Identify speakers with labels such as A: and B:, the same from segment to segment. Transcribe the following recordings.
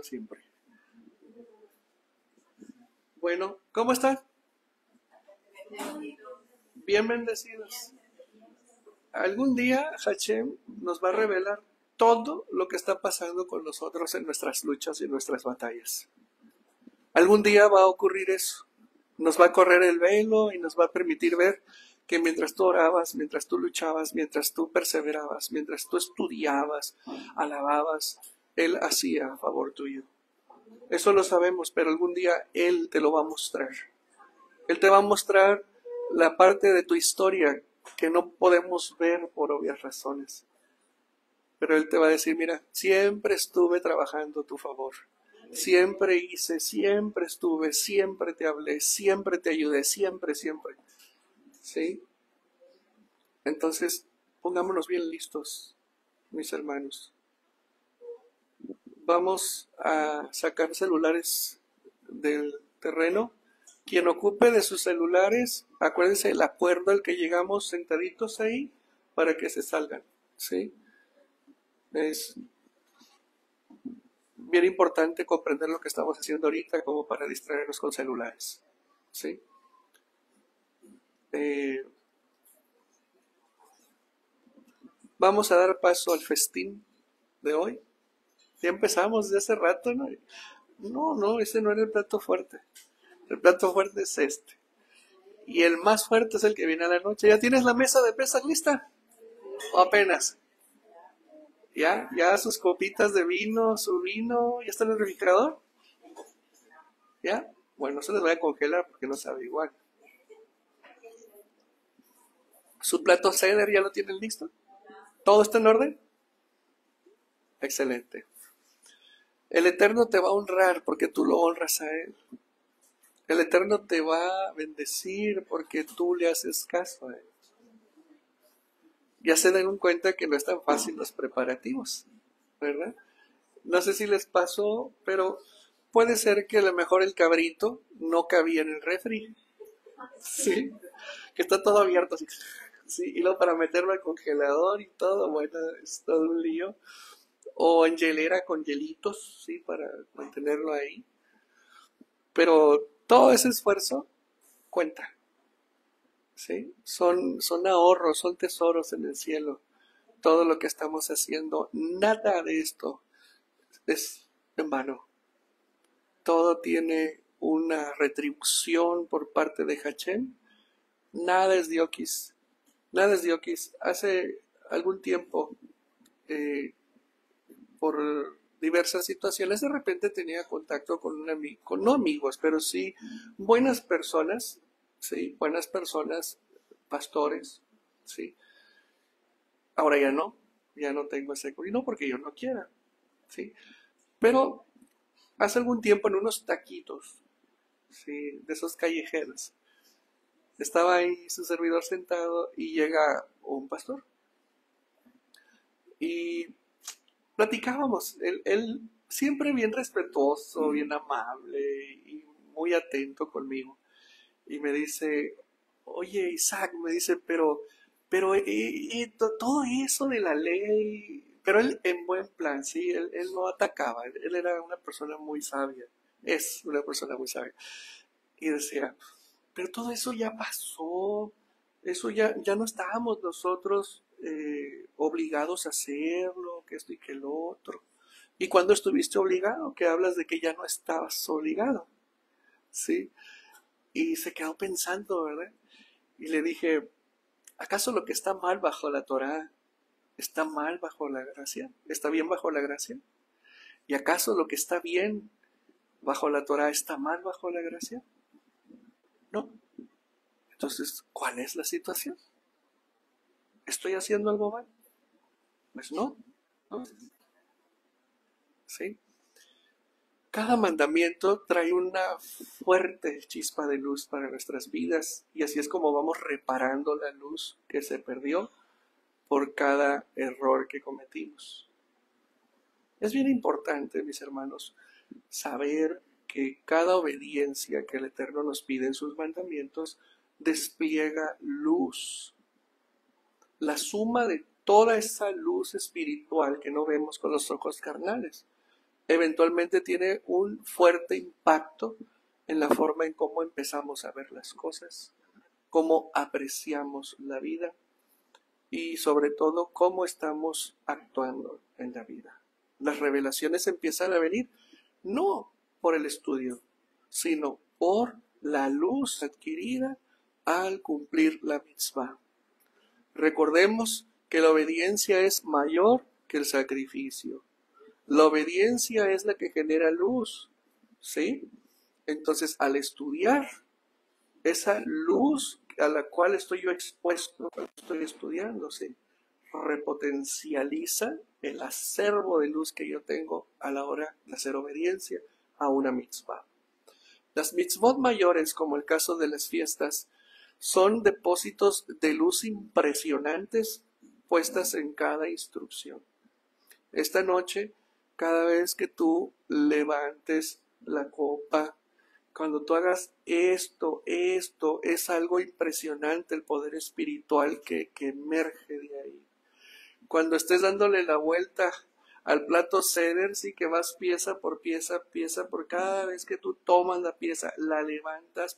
A: siempre. Bueno, ¿cómo están? Bien bendecidos. Algún día Hashem nos va a revelar todo lo que está pasando con nosotros en nuestras luchas y en nuestras batallas. Algún día va a ocurrir eso. Nos va a correr el velo y nos va a permitir ver que mientras tú orabas, mientras tú luchabas, mientras tú perseverabas, mientras tú estudiabas, alababas, Él hacía a favor tuyo. Eso lo sabemos, pero algún día Él te lo va a mostrar. Él te va a mostrar la parte de tu historia que no podemos ver por obvias razones. Pero Él te va a decir, mira, siempre estuve trabajando a tu favor. Siempre hice, siempre estuve, siempre te hablé, siempre te ayudé, siempre, siempre. ¿Sí? Entonces, pongámonos bien listos, mis hermanos. Vamos a sacar celulares del terreno. Quien ocupe de sus celulares, acuérdense el acuerdo al que llegamos sentaditos ahí para que se salgan. ¿Sí? Es bien importante comprender lo que estamos haciendo ahorita como para distraernos con celulares. ¿Sí? Vamos a dar paso al festín de hoy. Ya empezamos de hace rato, ¿no? No, ese no era el plato fuerte. El plato fuerte es este. Y el más fuerte es el que viene a la noche. ¿Ya tienes la mesa de pesas lista? ¿O apenas? ¿Ya sus copitas de vino, su vino, ya está en el refrigerador? ¿Ya? Bueno, se les voy a congelar porque no sabe igual. ¿Su plato ceder ya lo tienen listo? ¿Todo está en orden? Excelente. El Eterno te va a honrar porque tú lo honras a Él. El Eterno te va a bendecir porque tú le haces caso a Él. Ya se dan cuenta que no es tan fácil los preparativos, ¿verdad? No sé si les pasó, pero puede ser que a lo mejor el cabrito no cabía en el refri. Sí, que está todo abierto así. Sí, y luego para meterlo al congelador y todo, bueno, es todo un lío. O en hielera con hielitos, sí, para mantenerlo ahí. Pero todo ese esfuerzo cuenta, ¿sí? Son ahorros, son tesoros en el cielo. Todo lo que estamos haciendo, nada de esto es en vano. Todo tiene una retribución por parte de Hashem. Nada es diokis. Nada es diokis. Hace algún tiempo, por diversas situaciones, de repente tenía contacto con un amigo, no amigos, pero sí buenas personas, pastores, sí. Ahora ya no tengo ese, y no porque yo no quiera, sí. Pero hace algún tiempo en unos taquitos, sí, de esos callejeros, estaba ahí su servidor sentado y llega un pastor y platicábamos. Él siempre bien respetuoso, bien amable y muy atento conmigo. Y me dice, oye Isaac, me dice, todo eso de la ley, pero él en buen plan, sí, él no atacaba, él era una persona muy sabia, es una persona muy sabia. Y decía, pero todo eso ya pasó, eso ya no estábamos nosotros obligados a hacerlo, que esto y que lo otro. ¿Y cuando estuviste obligado? Que hablas de que ya no estabas obligado, ¿sí? Y se quedó pensando, ¿verdad? Y le dije, ¿acaso lo que está mal bajo la Torá está mal bajo la gracia? ¿Está bien bajo la gracia? ¿Y acaso lo que está bien bajo la Torá está mal bajo la gracia? No. Entonces, ¿cuál es la situación? ¿Estoy haciendo algo mal? Pues no, ¿sí? Cada mandamiento trae una fuerte chispa de luz para nuestras vidas y así es como vamos reparando la luz que se perdió por cada error que cometimos. Es bien importante, mis hermanos, saber que cada obediencia que el Eterno nos pide en sus mandamientos despliega luz. La suma de toda esa luz espiritual que no vemos con los ojos carnales. eventualmente tiene un fuerte impacto en la forma en cómo empezamos a ver las cosas, cómo apreciamos la vida y sobre todo cómo estamos actuando en la vida. Las revelaciones empiezan a venir no por el estudio, sino por la luz adquirida al cumplir la mitzvah. Recordemos que la obediencia es mayor que el sacrificio. La obediencia es la que genera luz, ¿sí? Entonces, al estudiar esa luz a la cual estoy yo expuesto, estoy estudiando, ¿sí? Repotencializa el acervo de luz que yo tengo a la hora de hacer obediencia a una mitzvah. Las mitzvot mayores, como el caso de las fiestas, son depósitos de luz impresionantes puestas en cada instrucción. Esta noche, cada vez que tú levantes la copa, cuando tú hagas esto, es algo impresionante el poder espiritual que emerge de ahí. Cuando estés dándole la vuelta al plato ceder, sí que vas pieza por pieza, por cada vez que tú tomas la pieza, la levantas,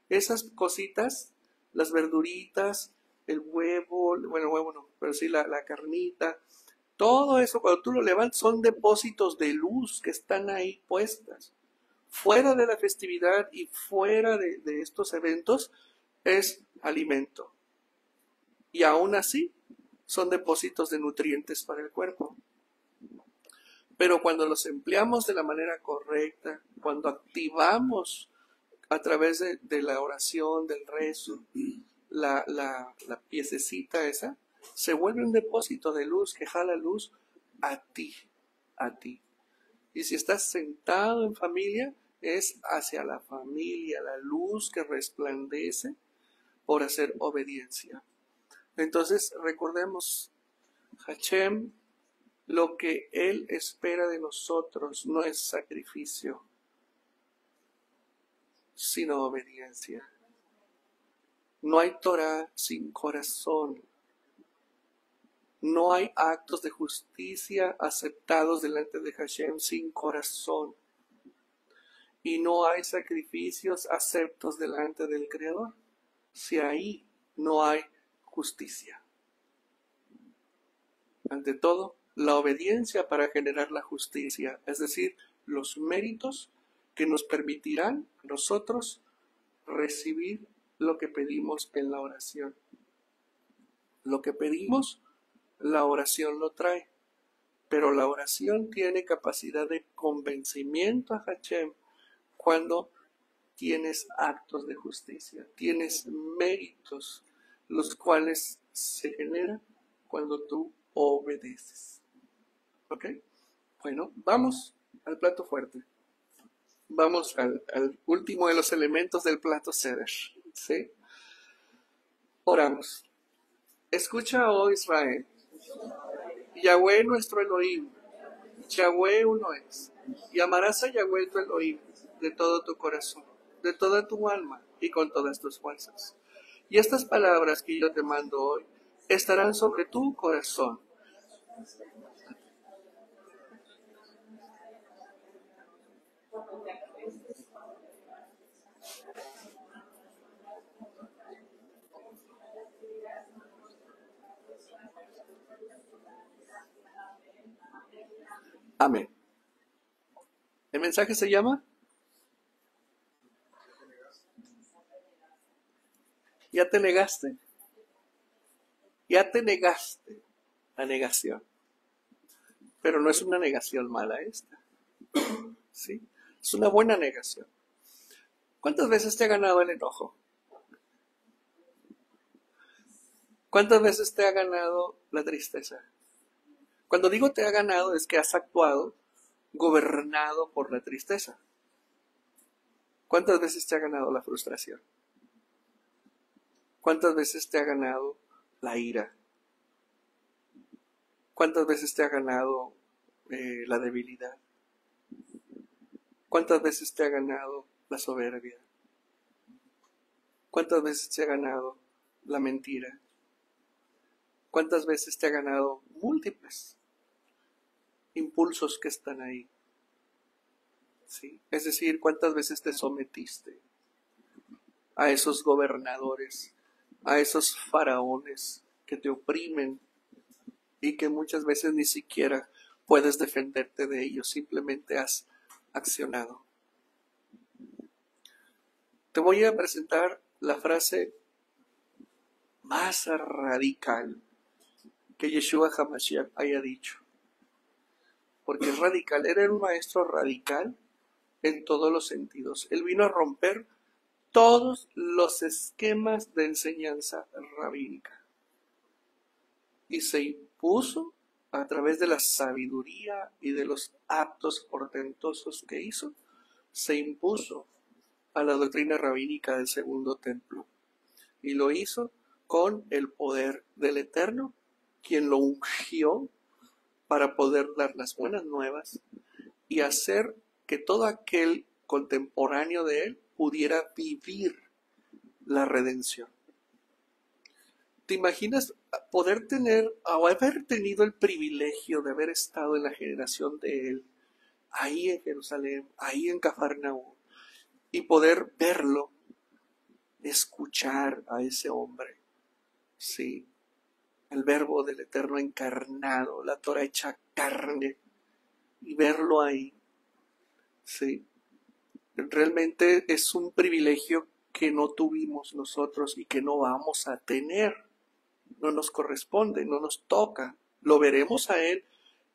A: esas cositas, las verduritas, el huevo, bueno, el huevo no, pero sí la carnita, todo eso cuando tú lo levantas son depósitos de luz que están ahí puestas. Fuera de la festividad y fuera de estos eventos es alimento. Y aún así son depósitos de nutrientes para el cuerpo. Pero cuando los empleamos de la manera correcta, cuando activamos a través de la oración, del rezo, la piececita esa, se vuelve un depósito de luz que jala luz a ti, a ti. Y si estás sentado en familia, es hacia la familia, la luz que resplandece por hacer obediencia. Entonces, recordemos, Hashem, lo que Él espera de nosotros no es sacrificio, sino obediencia. No hay Torah sin corazón. No hay actos de justicia aceptados delante de Hashem sin corazón. Y no hay sacrificios aceptos delante del Creador si ahí no hay justicia. Ante todo, la obediencia para generar la justicia, es decir, los méritos que nos permitirán a nosotros recibir lo que pedimos en la oración. Lo que pedimos, la oración lo trae, pero la oración tiene capacidad de convencimiento a Hashem cuando tienes actos de justicia, tienes méritos, los cuales se generan cuando tú obedeces. ¿Ok? Bueno, vamos al plato fuerte. Vamos al último de los elementos del plato Seder. ¿Sí? Oramos. Escucha, oh Israel, Yahweh nuestro Elohim, Yahweh uno es, y amarás a Yahweh tu Elohim de todo tu corazón, de toda tu alma y con todas tus fuerzas. Y estas palabras que yo te mando hoy estarán sobre tu corazón. Amén. El mensaje se llama Ya te negaste. Ya te negaste. La negación. Pero no es una negación mala esta. ¿Sí? Es una buena negación. ¿Cuántas veces te ha ganado el enojo? ¿Cuántas veces te ha ganado la tristeza? Cuando digo te ha ganado es que has actuado gobernado por la tristeza. ¿Cuántas veces te ha ganado la frustración? ¿Cuántas veces te ha ganado la ira? ¿Cuántas veces te ha ganado la debilidad? ¿Cuántas veces te ha ganado la soberbia? ¿Cuántas veces te ha ganado la mentira? ¿Cuántas veces te ha ganado múltiples impulsos que están ahí? ¿sí? Es decir, cuántas veces te sometiste a esos gobernadores, a esos faraones que te oprimen y que muchas veces ni siquiera puedes defenderte de ellos, simplemente has accionado. Te voy a presentar la frase más radical que Yeshua Hamashiach haya dicho. Porque es radical, era un maestro radical en todos los sentidos. Él vino a romper todos los esquemas de enseñanza rabínica y se impuso a través de la sabiduría y de los actos portentosos que hizo, se impuso a la doctrina rabínica del segundo templo y lo hizo con el poder del Eterno, quien lo ungió para poder dar las buenas nuevas y hacer que todo aquel contemporáneo de él pudiera vivir la redención. ¿Te imaginas poder tener o haber tenido el privilegio de haber estado en la generación de él, ahí en Jerusalén, ahí en Cafarnaúm, y poder verlo, escuchar a ese hombre? Sí, el verbo del Eterno encarnado, la Torah hecha carne, y verlo ahí, sí. Realmente es un privilegio que no tuvimos nosotros y que no vamos a tener. No nos corresponde, no nos toca. Lo veremos a él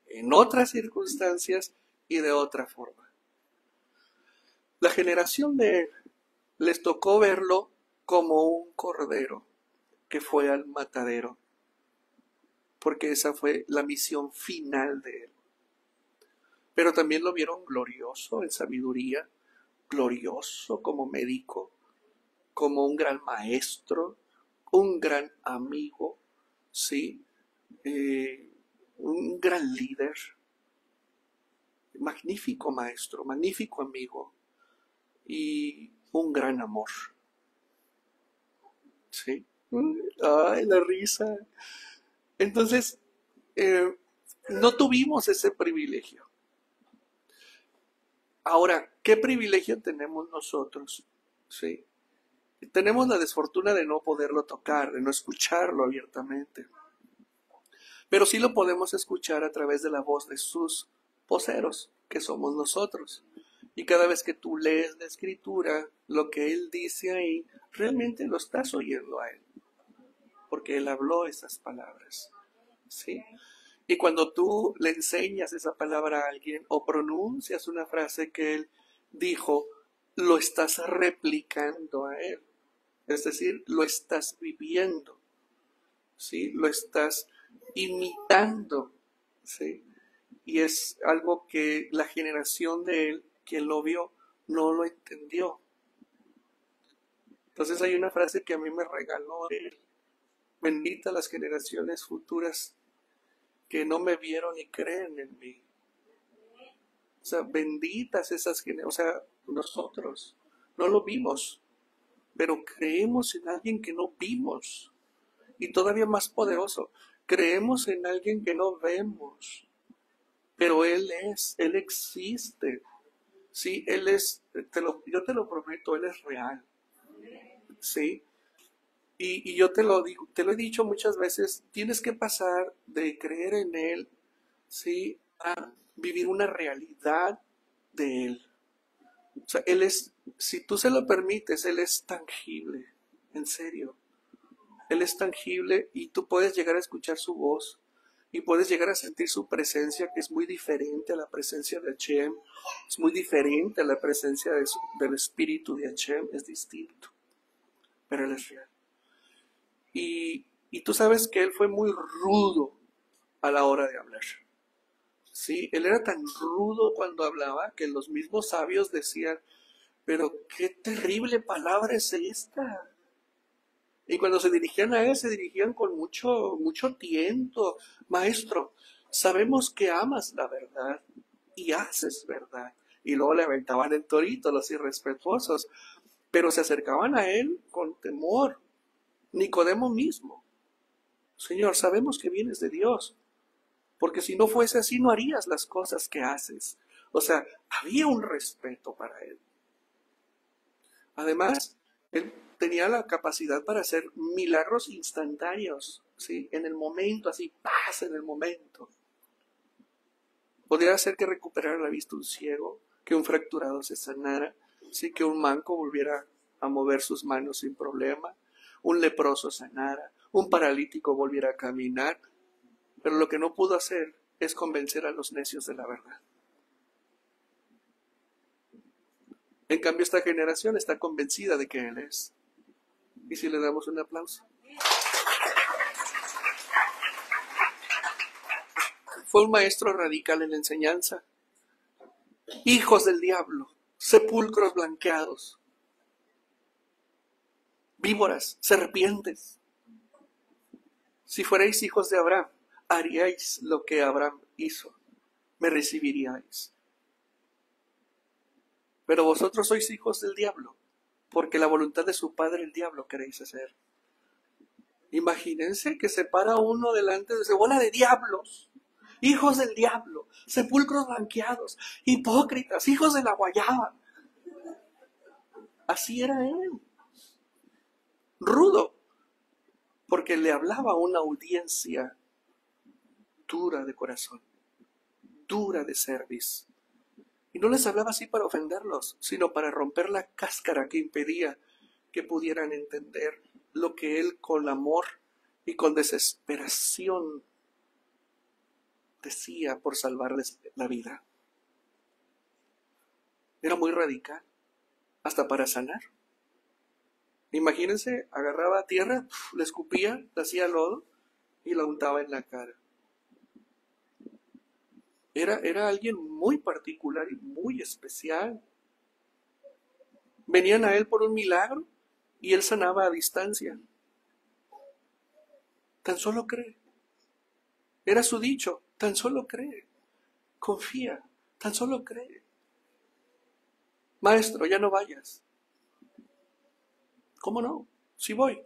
A: en otras circunstancias y de otra forma. La generación de él les tocó verlo como un cordero que fue al matadero, porque esa fue la misión final de él. Pero también lo vieron glorioso en sabiduría, glorioso como médico, como un gran maestro, un gran amigo, ¿sí? Un gran líder, magnífico maestro, magnífico amigo y un gran amor, ¿sí? Ay, la risa. Entonces, no tuvimos ese privilegio. Ahora, ¿qué privilegio tenemos nosotros? ¿Sí? Tenemos la desfortuna de no poderlo tocar, de no escucharlo abiertamente. Pero sí lo podemos escuchar a través de la voz de sus voceros, que somos nosotros. Y cada vez que tú lees la escritura, lo que él dice ahí, realmente lo estás oyendo a él. Porque él habló esas palabras. ¿Sí? Y cuando tú le enseñas esa palabra a alguien o pronuncias una frase que él dijo, lo estás replicando a él. Es decir, lo estás viviendo, ¿sí? Lo estás imitando, ¿sí? Y es algo que la generación de él, quien lo vio, no lo entendió. Entonces hay una frase que a mí me regaló él: bendita las generaciones futuras que no me vieron y creen en mí. O sea, benditas esas generaciones, o sea, nosotros no lo vimos, pero creemos en alguien que no vimos. Y todavía más poderoso, creemos en alguien que no vemos, pero Él existe. Sí, Él es, yo te lo prometo, Él es real. Sí, y yo te lo digo, te lo he dicho muchas veces, tienes que pasar de creer en Él, sí, a vivir una realidad de Él. O sea, Él es, si tú se lo permites, Él es tangible, en serio. Él es tangible y tú puedes llegar a escuchar su voz y puedes llegar a sentir su presencia, que es muy diferente a la presencia de Hashem, es muy diferente a la presencia del Espíritu de Hashem, es distinto, pero Él es real. Y tú sabes que Él fue muy rudo a la hora de hablar. Sí, Él era tan rudo cuando hablaba que los mismos sabios decían, pero qué terrible palabra es esta. Y cuando se dirigían a él, se dirigían con mucho tiento. Maestro, sabemos que amas la verdad y haces verdad. Y luego le aventaban el torito los irrespetuosos, pero se acercaban a él con temor. Nicodemo mismo: Señor, sabemos que vienes de Dios, porque si no fuese así no harías las cosas que haces. O sea, había un respeto para él. Además, él tenía la capacidad para hacer milagros instantáneos, ¿sí? En el momento, así, paz en el momento. Podría hacer que recuperara la vista un ciego, que un fracturado se sanara, ¿sí? Que un manco volviera a mover sus manos sin problema, un leproso sanara, un paralítico volviera a caminar, pero lo que no pudo hacer es convencer a los necios de la verdad. En cambio, esta generación está convencida de que Él es. ¿Y si le damos un aplauso? Fue un maestro radical en la enseñanza. Hijos del diablo, sepulcros blanqueados, víboras, serpientes. Si fuerais hijos de Abraham, haríais lo que Abraham hizo, me recibiríais. Pero vosotros sois hijos del diablo, porque la voluntad de su padre el diablo queréis hacer. Imagínense que se para uno delante de esa bola de diablos, hijos del diablo, sepulcros blanqueados, hipócritas, hijos de la guayaba. Así era él. Rudo, porque le hablaba a una audiencia dura de corazón, dura de cerviz. Y no les hablaba así para ofenderlos, sino para romper la cáscara que impedía que pudieran entender lo que él con amor y con desesperación decía por salvarles la vida. Era muy radical, hasta para sanar. Imagínense, agarraba tierra, le escupía, le hacía lodo y la untaba en la cara. Era alguien muy particular y muy especial. Venían a él por un milagro y él sanaba a distancia. Tan solo cree. Era su dicho, tan solo cree. Confía, tan solo cree. Maestro, ya no vayas. ¿Cómo no? Sí voy.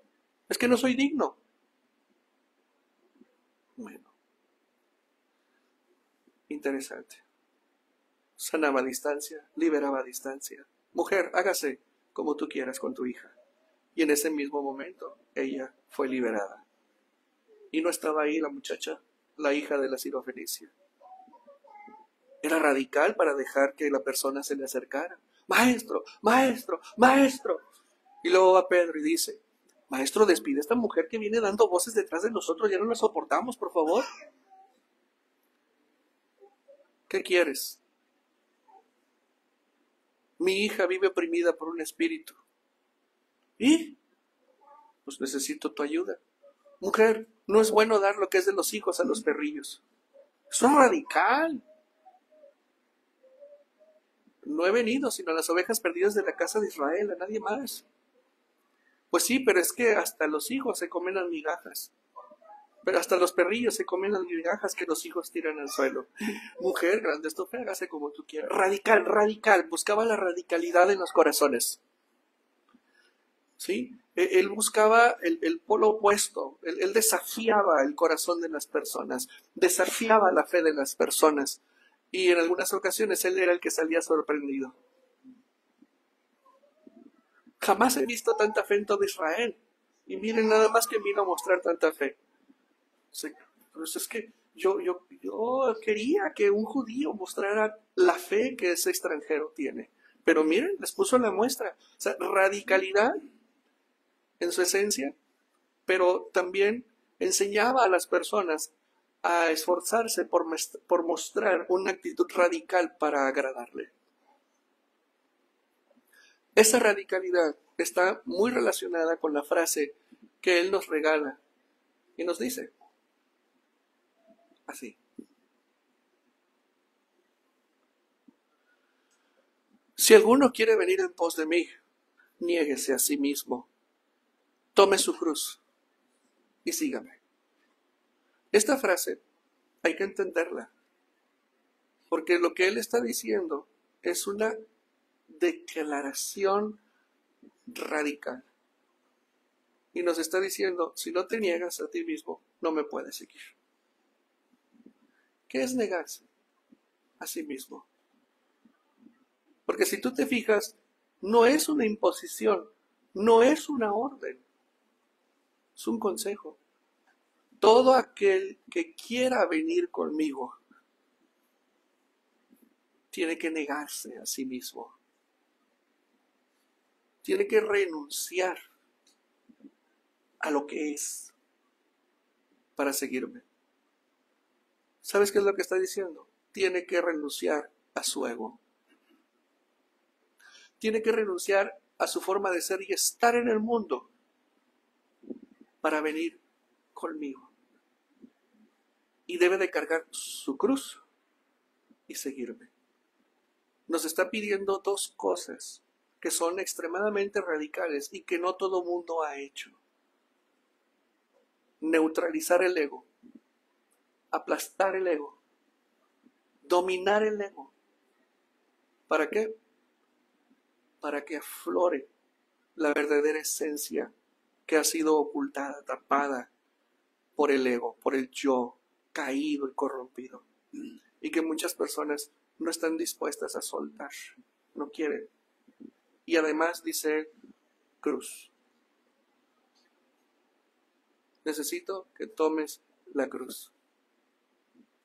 A: Es que no soy digno. Bueno, interesante. Sanaba a distancia, liberaba a distancia. Mujer, hágase como tú quieras con tu hija. Y en ese mismo momento, ella fue liberada. Y no estaba ahí la muchacha, la hija de la sirofenicia. Era radical para dejar que la persona se le acercara. Maestro, maestro, maestro. Y luego va Pedro y dice, maestro, despide a esta mujer que viene dando voces detrás de nosotros, ya no la soportamos, por favor. ¿Qué quieres? Mi hija vive oprimida por un espíritu. ¿Y? Pues necesito tu ayuda. Mujer, no es bueno dar lo que es de los hijos a los perrillos. Eso es radical. No he venido sino a las ovejas perdidas de la casa de Israel, a nadie más. Pues sí, pero es que hasta los hijos se comen las migajas. Pero hasta los perrillos se comen las migajas que los hijos tiran al suelo. Mujer, grande esto, hágase como tú quieras. Radical, radical. Buscaba la radicalidad en los corazones. ¿Sí? Él buscaba el polo opuesto. Él desafiaba el corazón de las personas. Desafiaba la fe de las personas. Y en algunas ocasiones él era el que salía sorprendido. Jamás he visto tanta fe en todo Israel. Y miren nada más que vino a mostrar tanta fe. Pues es que yo quería que un judío mostrara la fe que ese extranjero tiene. Pero miren, les puso la muestra. O sea, radicalidad en su esencia, pero también enseñaba a las personas a esforzarse por mostrar una actitud radical para agradarle. Esa radicalidad está muy relacionada con la frase que él nos regala y nos dice así: si alguno quiere venir en pos de mí, niéguese a sí mismo, tome su cruz y sígame. Esta frase hay que entenderla, porque lo que él está diciendo es una declaración radical. Y nos está diciendo, si no te niegas a ti mismo, no me puedes seguir. ¿Qué es negarse a sí mismo? Porque si tú te fijas, no es una imposición, no es una orden, es un consejo. Todo aquel que quiera venir conmigo tiene que negarse a sí mismo. Tiene que renunciar a lo que es para seguirme. ¿Sabes qué es lo que está diciendo? Tiene que renunciar a su ego. Tiene que renunciar a su forma de ser y estar en el mundo para venir conmigo. Y debe de cargar su cruz y seguirme. Nos está pidiendo dos cosas que son extremadamente radicales y que no todo mundo ha hecho. Neutralizar el ego, aplastar el ego, dominar el ego. ¿Para qué? Para que aflore la verdadera esencia que ha sido ocultada, tapada por el ego, por el yo caído y corrompido. Y que muchas personas no están dispuestas a soltar, no quieren. Y además dice cruz. Necesito que tomes la cruz.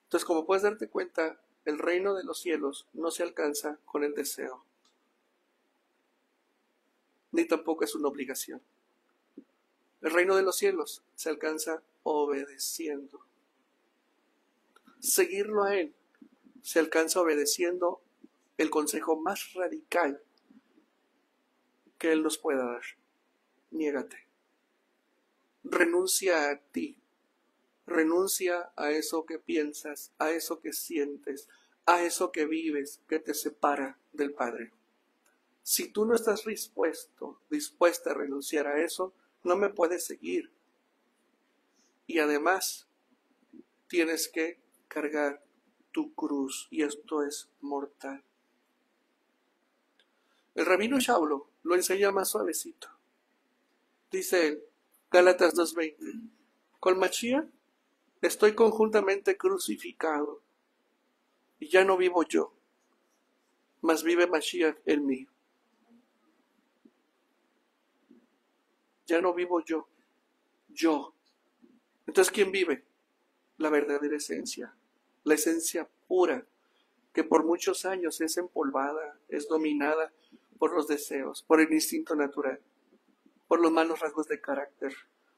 A: Entonces, como puedes darte cuenta, el reino de los cielos no se alcanza con el deseo, ni tampoco es una obligación. El reino de los cielos se alcanza obedeciendo. Seguirlo a Él se alcanza obedeciendo el consejo más radical que Él nos pueda dar. Niégate. Renuncia a ti. Renuncia a eso que piensas, a eso que sientes, a eso que vives, que te separa del Padre. Si tú no estás dispuesta a renunciar a eso, no me puedes seguir. Y además, tienes que cargar tu cruz, y esto es mortal. El rabino Shaulo lo enseña más suavecito. Dice él, Gálatas 2:20, con Mashiach estoy conjuntamente crucificado, y ya no vivo yo, mas vive Mashiach en mí. Ya no vivo yo. Entonces, ¿quién vive? La verdadera esencia, la esencia pura, que por muchos años es empolvada, es dominada por los deseos, por el instinto natural, por los malos rasgos de carácter,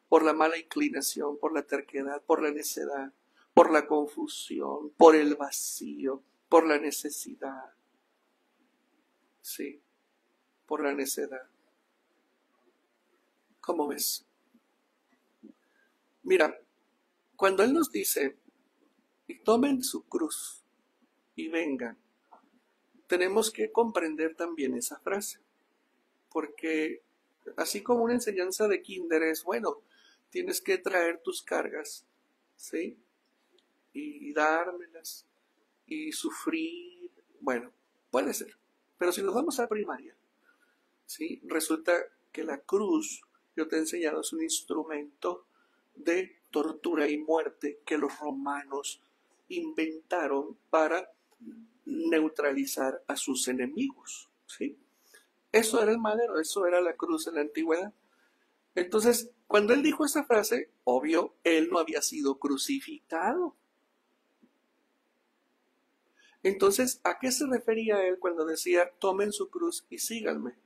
A: por la mala inclinación, por la terquedad, por la necedad, por la confusión, por el vacío, por la necesidad. Sí, por la necedad. ¿Cómo ves? Mira, cuando Él nos dice, y tomen su cruz y vengan, tenemos que comprender también esa frase, porque así como una enseñanza de kinder es, bueno, tienes que traer tus cargas, ¿sí? Y dármelas, y sufrir, bueno, puede ser, pero si nos vamos a primaria, ¿sí? Resulta que la cruz, yo te he enseñado, es un instrumento de tortura y muerte que los romanos inventaron para neutralizar a sus enemigos, ¿sí? Eso era el madero, eso era la cruz en la antigüedad. Entonces, cuando él dijo esa frase, obvio, él no había sido crucificado. Entonces, ¿a qué se refería él cuando decía, tomen su cruz y síganme?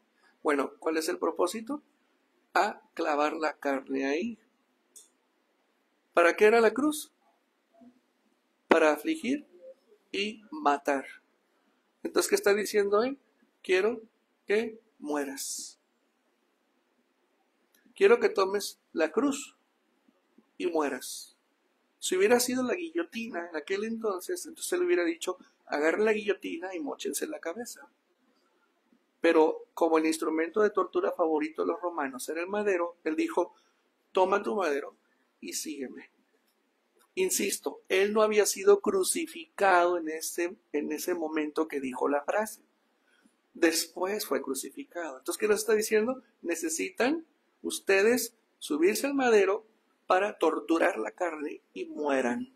A: Bueno, ¿cuál es el propósito? A clavar la carne ahí. ¿Para qué era la cruz? Para afligir y matar. Entonces, ¿qué está diciendo él? Quiero que mueras. Quiero que tomes la cruz y mueras. Si hubiera sido la guillotina en aquel entonces él hubiera dicho, agarren la guillotina y móchense la cabeza. Pero como el instrumento de tortura favorito de los romanos era el madero, él dijo, toma tu madero y sígueme. Insisto, él no había sido crucificado en ese momento que dijo la frase. Después fue crucificado. Entonces, ¿qué nos está diciendo? Necesitan ustedes subirse al madero para torturar la carne y mueran.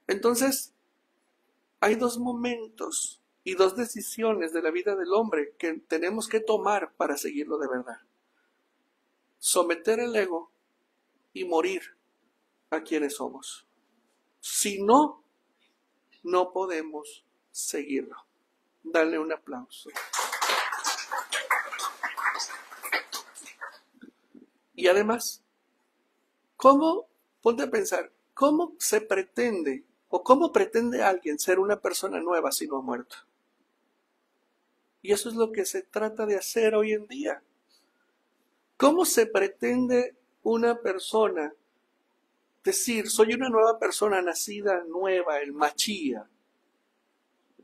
A: Entonces, hay dos momentos y dos decisiones de la vida del hombre que tenemos que tomar para seguirlo de verdad. Someter el ego y morir a quienes somos. Si no, no podemos seguirlo. Dale un aplauso. Y además, ponte a pensar, ¿cómo se pretende o cómo pretende alguien ser una persona nueva si no ha muerto? Y eso es lo que se trata de hacer hoy en día. ¿Cómo se pretende una persona decir, soy una nueva persona nacida nueva, el Machía,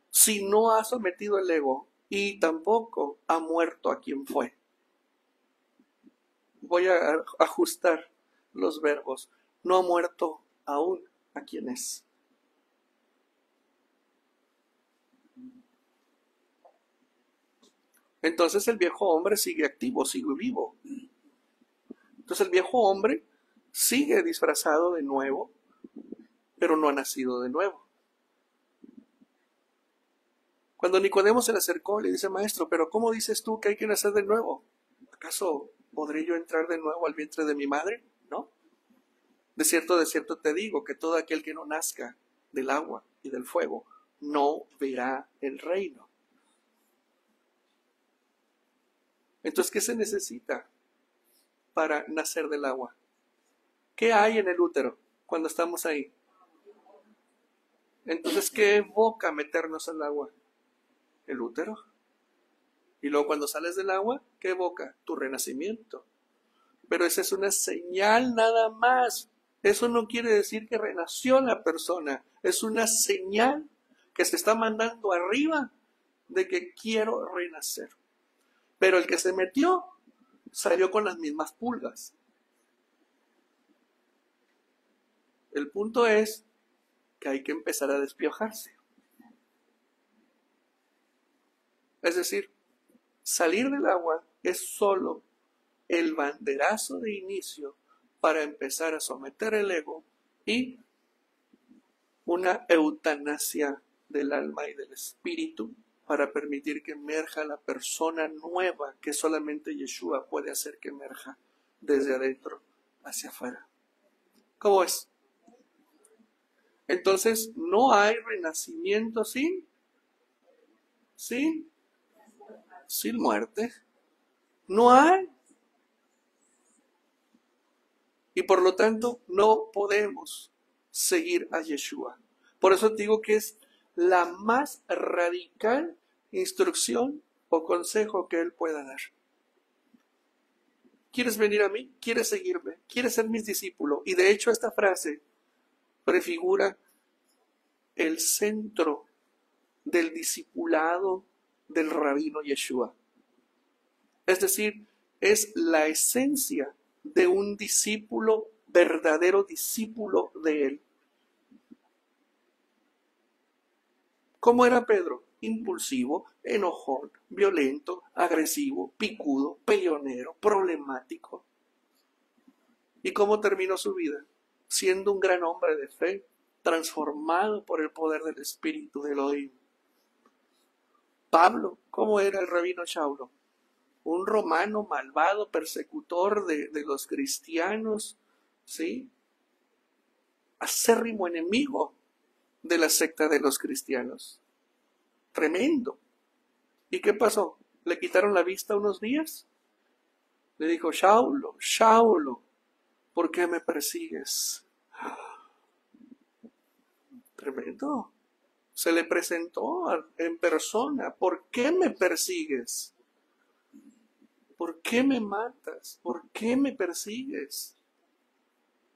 A: si no ha sometido el ego y tampoco ha muerto a quien fue? Voy a ajustar los verbos. No ha muerto aún a quien es. Entonces el viejo hombre sigue activo, sigue vivo. Entonces el viejo hombre sigue disfrazado de nuevo, pero no ha nacido de nuevo. Cuando Nicodemo se le acercó, le dice, maestro, pero ¿cómo dices tú que hay que nacer de nuevo? ¿Acaso podré yo entrar de nuevo al vientre de mi madre? No. De cierto te digo que todo aquel que no nazca del agua y del fuego no verá el reino. Entonces, ¿qué se necesita para nacer del agua? ¿Qué hay en el útero cuando estamos ahí? Entonces, ¿qué evoca meternos al agua? El útero. Y luego cuando sales del agua, ¿qué evoca? Tu renacimiento. Pero esa es una señal nada más. Eso no quiere decir que renació la persona. Es una señal que se está mandando arriba de que quiero renacer. Pero el que se metió salió con las mismas pulgas. El punto es que hay que empezar a despiojarse. Es decir, salir del agua es solo el banderazo de inicio para empezar a someter el ego y una eutanasia del alma y del espíritu para permitir que emerja la persona nueva que solamente Yeshua puede hacer que emerja desde adentro hacia afuera. ¿Cómo es? Entonces, no hay renacimiento sin muerte. No hay. Y por lo tanto, no podemos seguir a Yeshua. Por eso te digo que es la más radical instrucción o consejo que Él pueda dar. ¿Quieres venir a mí? ¿Quieres seguirme? ¿Quieres ser mis discípulos? Y de hecho esta frase prefigura el centro del discipulado del rabino Yeshua. Es decir, es la esencia de un discípulo, verdadero discípulo de Él. ¿Cómo era Pedro? Impulsivo, enojón, violento, agresivo, picudo, peleonero, problemático. ¿Y cómo terminó su vida? Siendo un gran hombre de fe, transformado por el poder del Espíritu de Elohim. Pablo, ¿cómo era el rabino Saulo? Un romano malvado, persecutor de los cristianos, ¿sí? Acérrimo enemigo de la secta de los cristianos. Tremendo. ¿Y qué pasó? ¿Le quitaron la vista unos días? Le dijo, Saulo, Saulo, ¿por qué me persigues? Tremendo. Se le presentó en persona. ¿Por qué me persigues? ¿Por qué me matas? ¿Por qué me persigues?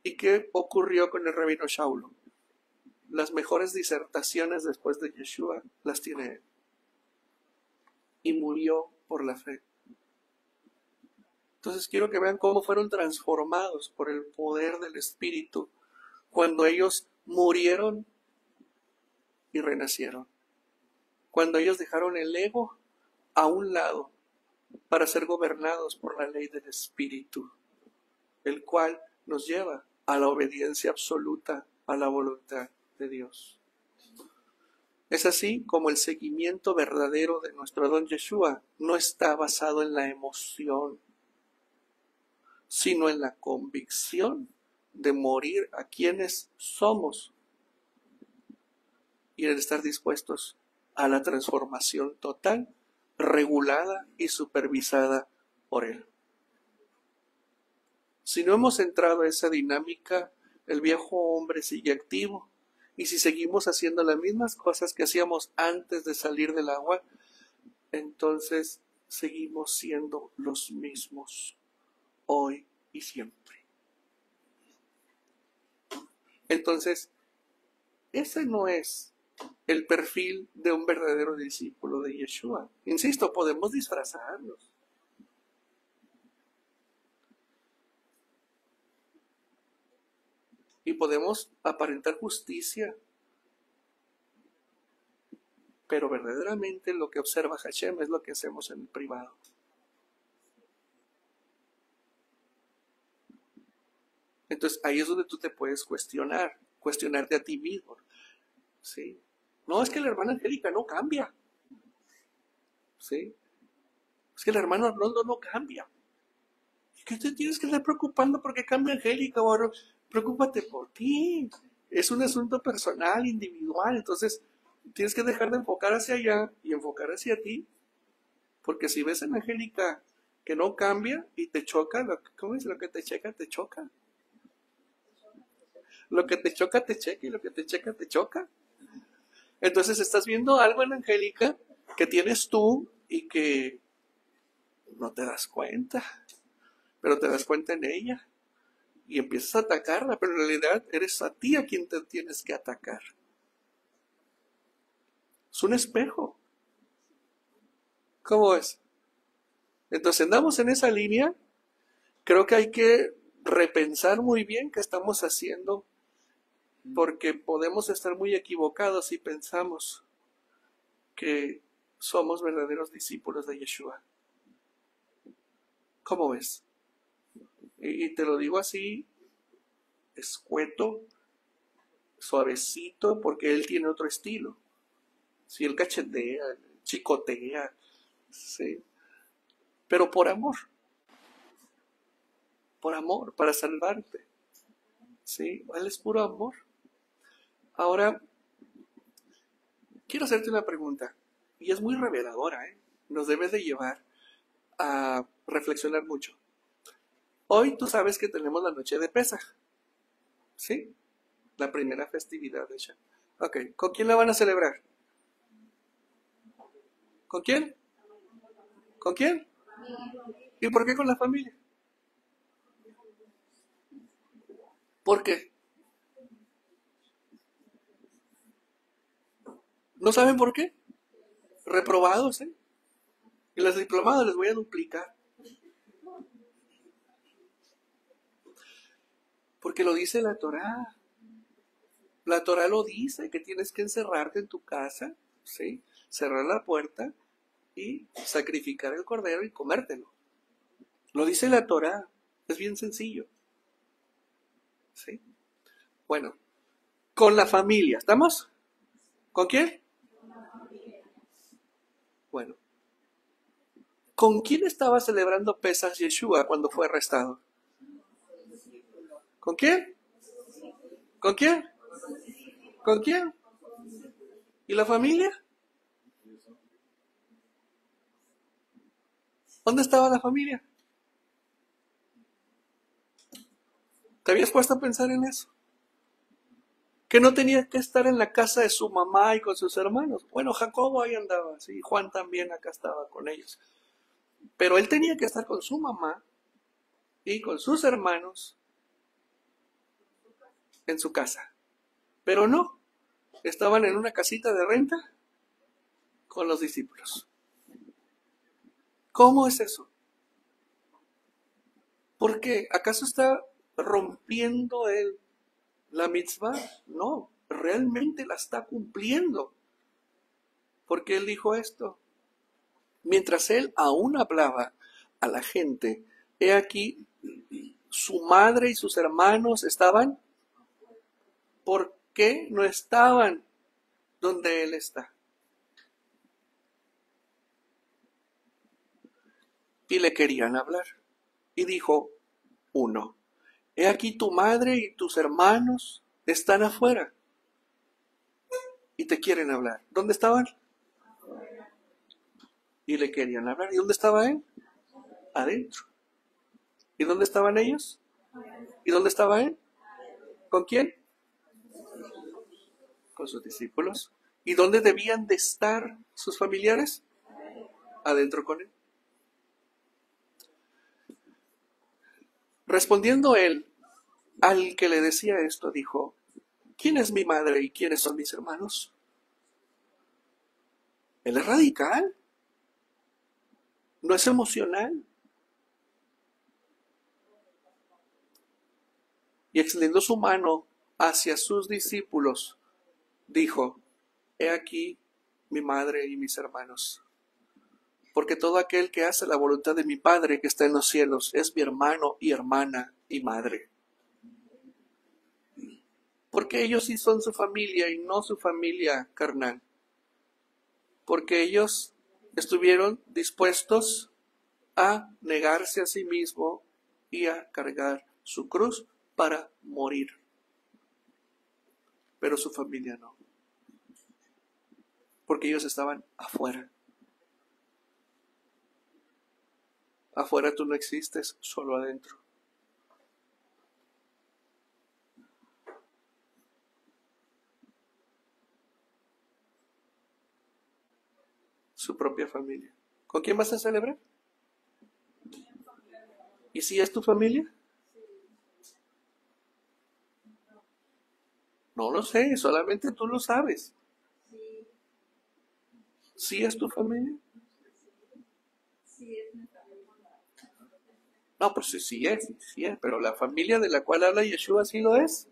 A: ¿Y qué ocurrió con el rabino Saulo? Las mejores disertaciones después de Yeshua las tiene él. Y murió por la fe. Entonces quiero que vean cómo fueron transformados por el poder del Espíritu cuando ellos murieron y renacieron. Cuando ellos dejaron el ego a un lado para ser gobernados por la ley del Espíritu, el cual nos lleva a la obediencia absoluta a la voluntad de Dios. Es así como el seguimiento verdadero de nuestro don Yeshua no está basado en la emoción, sino en la convicción de morir a quienes somos y en estar dispuestos a la transformación total, regulada y supervisada por Él. Si no hemos entrado en esa dinámica, el viejo hombre sigue activo. Y si seguimos haciendo las mismas cosas que hacíamos antes de salir del agua, entonces seguimos siendo los mismos hoy y siempre. Entonces, ese no es el perfil de un verdadero discípulo de Yeshua. Insisto, podemos disfrazarnos. Y podemos aparentar justicia. Pero verdaderamente lo que observa Hashem es lo que hacemos en el privado. Entonces ahí es donde tú te puedes cuestionarte a ti mismo. ¿Sí? No, es que la hermana Angélica no cambia. ¿Sí? Es que el hermano Arnoldo no cambia. ¿Qué te tienes que estar preocupando porque cambia Angélica? Bueno, preocúpate por ti. Es un asunto personal, individual. Entonces tienes que dejar de enfocar hacia allá y enfocar hacia ti. Porque si ves en Angélica que no cambia y te choca, ¿cómo es? Lo que te checa, te choca. Lo que te choca, te checa, y lo que te checa, te choca. Entonces estás viendo algo en Angélica que tienes tú y que no te das cuenta, pero te das cuenta en ella y empiezas a atacarla, pero en realidad eres a ti a quien te tienes que atacar. Es un espejo. ¿Cómo es? Entonces andamos en esa línea. Creo que hay que repensar muy bien qué estamos haciendo, porque podemos estar muy equivocados si pensamos que somos verdaderos discípulos de Yeshua. ¿Cómo ves? Y te lo digo así, escueto, suavecito, porque él tiene otro estilo. Si él cachetea, chicotea, ¿sí? Pero por amor, para salvarte, ¿sí? Él es puro amor. Ahora, quiero hacerte una pregunta, y es muy reveladora, ¿eh? Nos debe de llevar a reflexionar mucho. Hoy tú sabes que tenemos la noche de Pesaj, ¿sí? La primera festividad de Shabbat. Ok, ¿con quién la van a celebrar? ¿Con quién? ¿Con quién? ¿Y por qué con la familia? ¿Por qué? ¿No saben por qué? Reprobados, ¿eh? Y los diplomados les voy a duplicar. Porque lo dice la Torá. La Torá lo dice, que tienes que encerrarte en tu casa, ¿sí? Cerrar la puerta y sacrificar el cordero y comértelo. Lo dice la Torá. Es bien sencillo. ¿Sí? Bueno, con la familia, ¿estamos? ¿Con quién? Bueno, ¿con quién estaba celebrando Pesaj Yeshua cuando fue arrestado? ¿Con quién? ¿Con quién? ¿Con quién? ¿Y la familia? ¿Dónde estaba la familia? ¿Te habías puesto a pensar en eso? Que no tenía que estar en la casa de su mamá y con sus hermanos. Bueno, Jacobo ahí andaba, sí, Juan también acá estaba con ellos. Pero él tenía que estar con su mamá y con sus hermanos en su casa. Pero no, estaban en una casita de renta con los discípulos. ¿Cómo es eso? ¿Por qué? ¿Acaso está rompiendo él la mitzvah? No, realmente la está cumpliendo. Porque él dijo esto. Mientras él aún hablaba a la gente, he aquí, su madre y sus hermanos estaban. ¿Por qué no estaban? donde Él está. Y le querían hablar. Y dijo uno, he aquí tu madre y tus hermanos están afuera y te quieren hablar. ¿Dónde estaban? Y le querían hablar. ¿Y dónde estaba Él? Adentro. ¿Y dónde estaban ellos? ¿Y dónde estaba Él? ¿Con quién? Con sus discípulos. ¿Y dónde debían de estar sus familiares? Adentro con Él. Respondiendo Él al que le decía esto, dijo, ¿quién es mi madre y quiénes son mis hermanos? Él es radical, no es emocional. Y extendiendo su mano hacia sus discípulos, dijo, he aquí mi madre y mis hermanos. Porque todo aquel que hace la voluntad de mi Padre que está en los cielos es mi hermano y hermana y madre. Porque ellos sí son su familia y no su familia carnal. Porque ellos estuvieron dispuestos a negarse a sí mismo y a cargar su cruz para morir. Pero su familia no. Porque ellos estaban afuera. Afuera tú no existes, solo adentro. Su propia familia. ¿Con quién vas a celebrar? ¿Y si es tu familia? No lo sé, solamente tú lo sabes. ¿Sí es tu familia? No, pues sí es, pero la familia de la cual habla Yeshua sí lo es.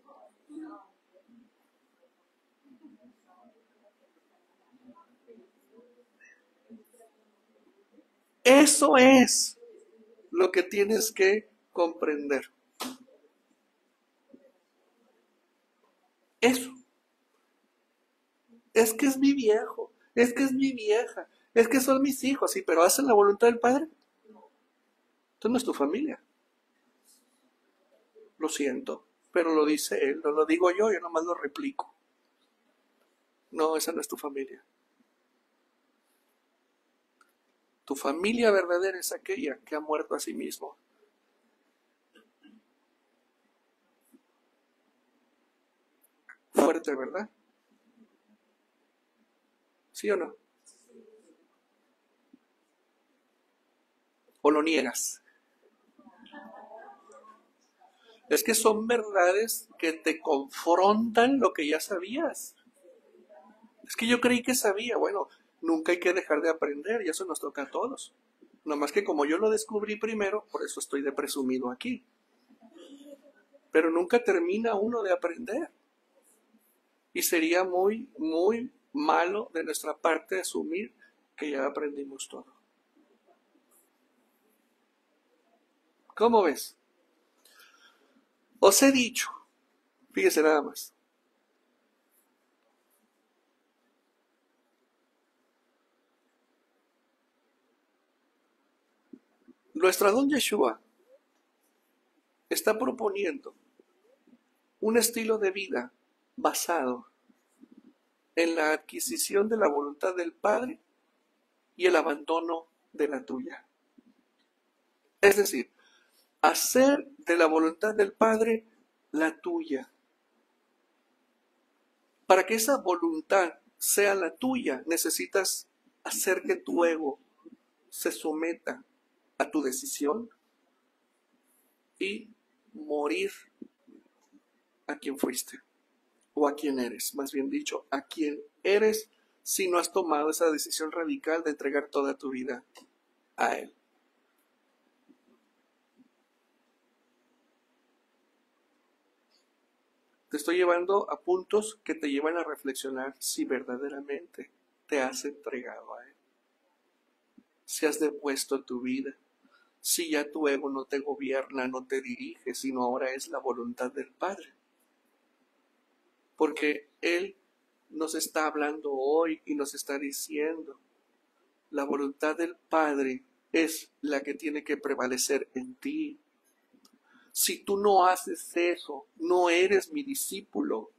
A: Eso es lo que tienes que comprender. Eso. Es que es mi viejo, es que es mi vieja, es que son mis hijos, sí, pero hacen la voluntad del Padre. Entonces no es tu familia. Lo siento, pero lo dice él, no lo digo yo nomás lo replico. No, esa no es tu familia. Tu familia verdadera es aquella que ha muerto a sí mismo. Fuerte, ¿verdad? ¿Sí o no? ¿O lo niegas? Es que son verdades que te confrontan lo que ya sabías. Es que yo creí que sabía. Bueno, nunca hay que dejar de aprender y eso nos toca a todos. Nomás que como yo lo descubrí primero, por eso estoy de presumido aquí. Pero nunca termina uno de aprender. Y sería muy, muy malo de nuestra parte asumir que ya aprendimos todo. ¿Cómo ves? Os he dicho, fíjese nada más, nuestro Adón Yeshua está proponiendo un estilo de vida basado en la adquisición de la voluntad del Padre y el abandono de la tuya. Es decir, hacer de la voluntad del Padre la tuya. Para que esa voluntad sea la tuya, necesitas hacer que tu ego se someta a tu decisión y morir a quien fuiste, o a quien eres, más bien dicho, a quien eres si no has tomado esa decisión radical de entregar toda tu vida a Él. Te estoy llevando a puntos que te llevan a reflexionar si verdaderamente te has entregado a Él, si has depuesto tu vida, si ya tu ego no te gobierna, no te dirige, sino ahora es la voluntad del Padre. Porque Él nos está hablando hoy y nos está diciendo, la voluntad del Padre es la que tiene que prevalecer en ti. Si tú no haces eso, no eres mi discípulo.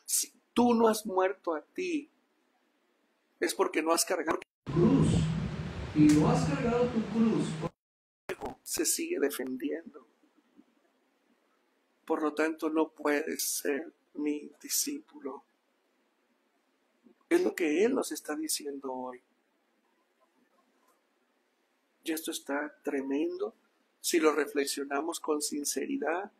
A: Si tú no has muerto a ti, es porque no has cargado tu cruz. Y no has cargado tu cruz, se sigue defendiendo. Por lo tanto, no puedes ser mi discípulo. Es lo que Él nos está diciendo hoy. Y esto está tremendo si lo reflexionamos con sinceridad.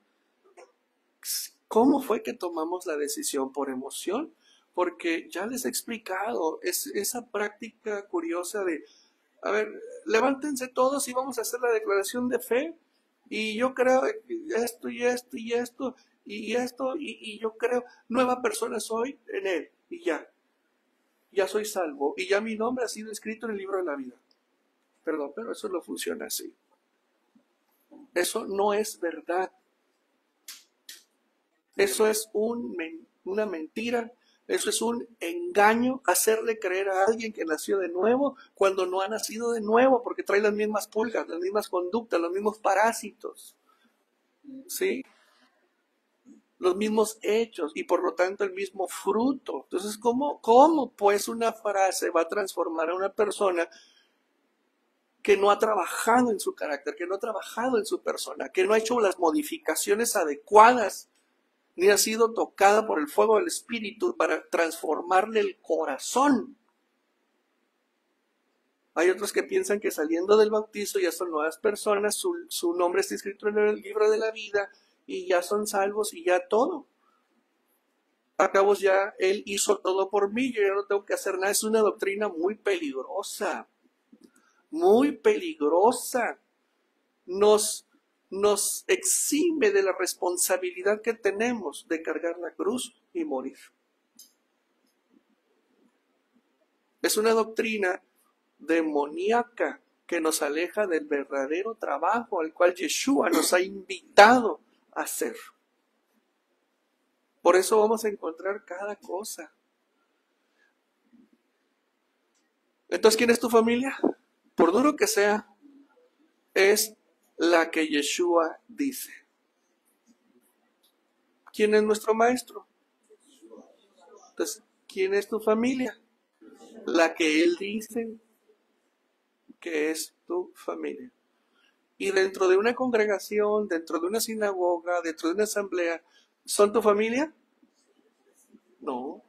A: ¿Cómo fue que tomamos la decisión? ¿Por emoción? Porque ya les he explicado, es esa práctica curiosa de, a ver, levántense todos y vamos a hacer la declaración de fe. Y yo creo esto y esto y esto y esto y yo creo, nueva persona soy en Él. Y ya soy salvo. Y ya mi nombre ha sido escrito en el libro de la vida. Perdón, pero eso no funciona así. Eso no es verdad. Eso es una mentira. Eso es un engaño, hacerle creer a alguien que nació de nuevo cuando no ha nacido de nuevo, porque trae las mismas pulgas, las mismas conductas, los mismos parásitos, ¿sí? Los mismos hechos y por lo tanto el mismo fruto. Entonces, ¿cómo pues una frase va a transformar a una persona que no ha trabajado en su carácter, que no ha trabajado en su persona, que no ha hecho las modificaciones adecuadas, ni ha sido tocada por el fuego del Espíritu para transformarle el corazón? Hay otros que piensan que saliendo del bautizo ya son nuevas personas, su nombre está escrito en el libro de la vida y ya son salvos y ya todo. Acabos ya, Él hizo todo por mí, yo ya no tengo que hacer nada. Es una doctrina muy peligrosa, muy peligrosa. Nos exime de la responsabilidad que tenemos de cargar la cruz y morir. Es una doctrina demoníaca que nos aleja del verdadero trabajo al cual Yeshua nos ha invitado a hacer. Por eso vamos a encontrar cada cosa. Entonces, ¿quién es tu familia? Por duro que sea, es la que Yeshua dice. ¿Quién es nuestro maestro? Entonces, ¿quién es tu familia? La que Él dice que es tu familia. Y dentro de una congregación, dentro de una sinagoga, dentro de una asamblea, ¿son tu familia? No,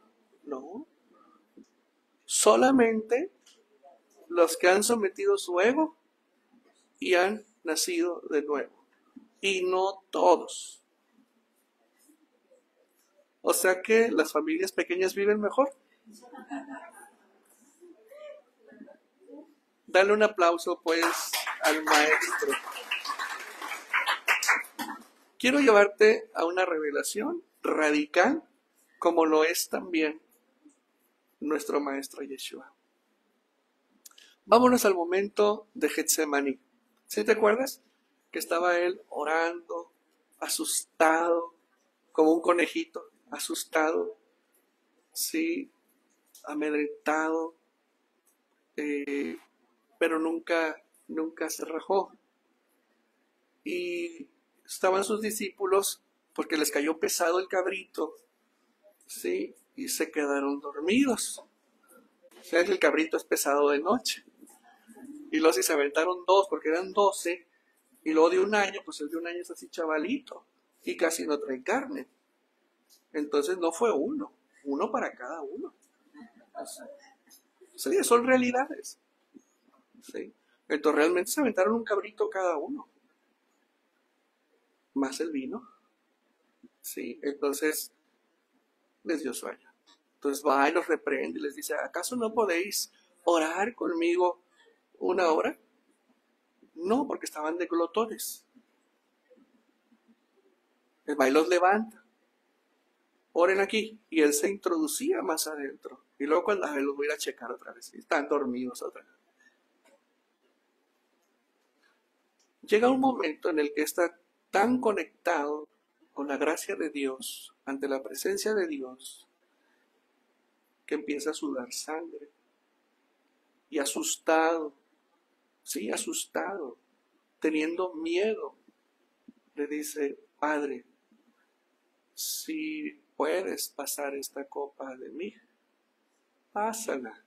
A: no. Solamente los que han sometido su ego y han nacido de nuevo. Y no todos. O sea que las familias pequeñas viven mejor. Dale un aplauso pues al maestro. Quiero llevarte a una revelación radical como lo es también nuestro maestro Yeshua. Vámonos al momento de Getsemaní. ¿Sí te acuerdas? Que estaba él orando, asustado, como un conejito, asustado, sí, amedrentado, pero nunca se rajó. Y estaban sus discípulos porque les cayó pesado el cabrito, sí, y se quedaron dormidos. O sea que el cabrito es pesado de noche. Y luego si se aventaron dos, porque eran 12, y luego de un año, pues el de un año es así chavalito, y casi no trae carne. Entonces no fue uno para cada uno. Sí, son realidades. Sí. Entonces realmente se aventaron un cabrito cada uno. Más el vino. Sí, entonces les dio sueño. Entonces va y los reprende y les dice, ¿acaso no podéis orar conmigo una hora? No, porque estaban de glotones. El va y los levanta. Oren aquí. Y él se introducía más adentro. Y luego cuando los voy a ir a checar otra vez. Están dormidos otra vez. Llega un momento en el que está tan conectado con la gracia de Dios, ante la presencia de Dios, que empieza a sudar sangre y asustado, sí, asustado, teniendo miedo, le dice, Padre, si puedes pasar esta copa de mí, pásala.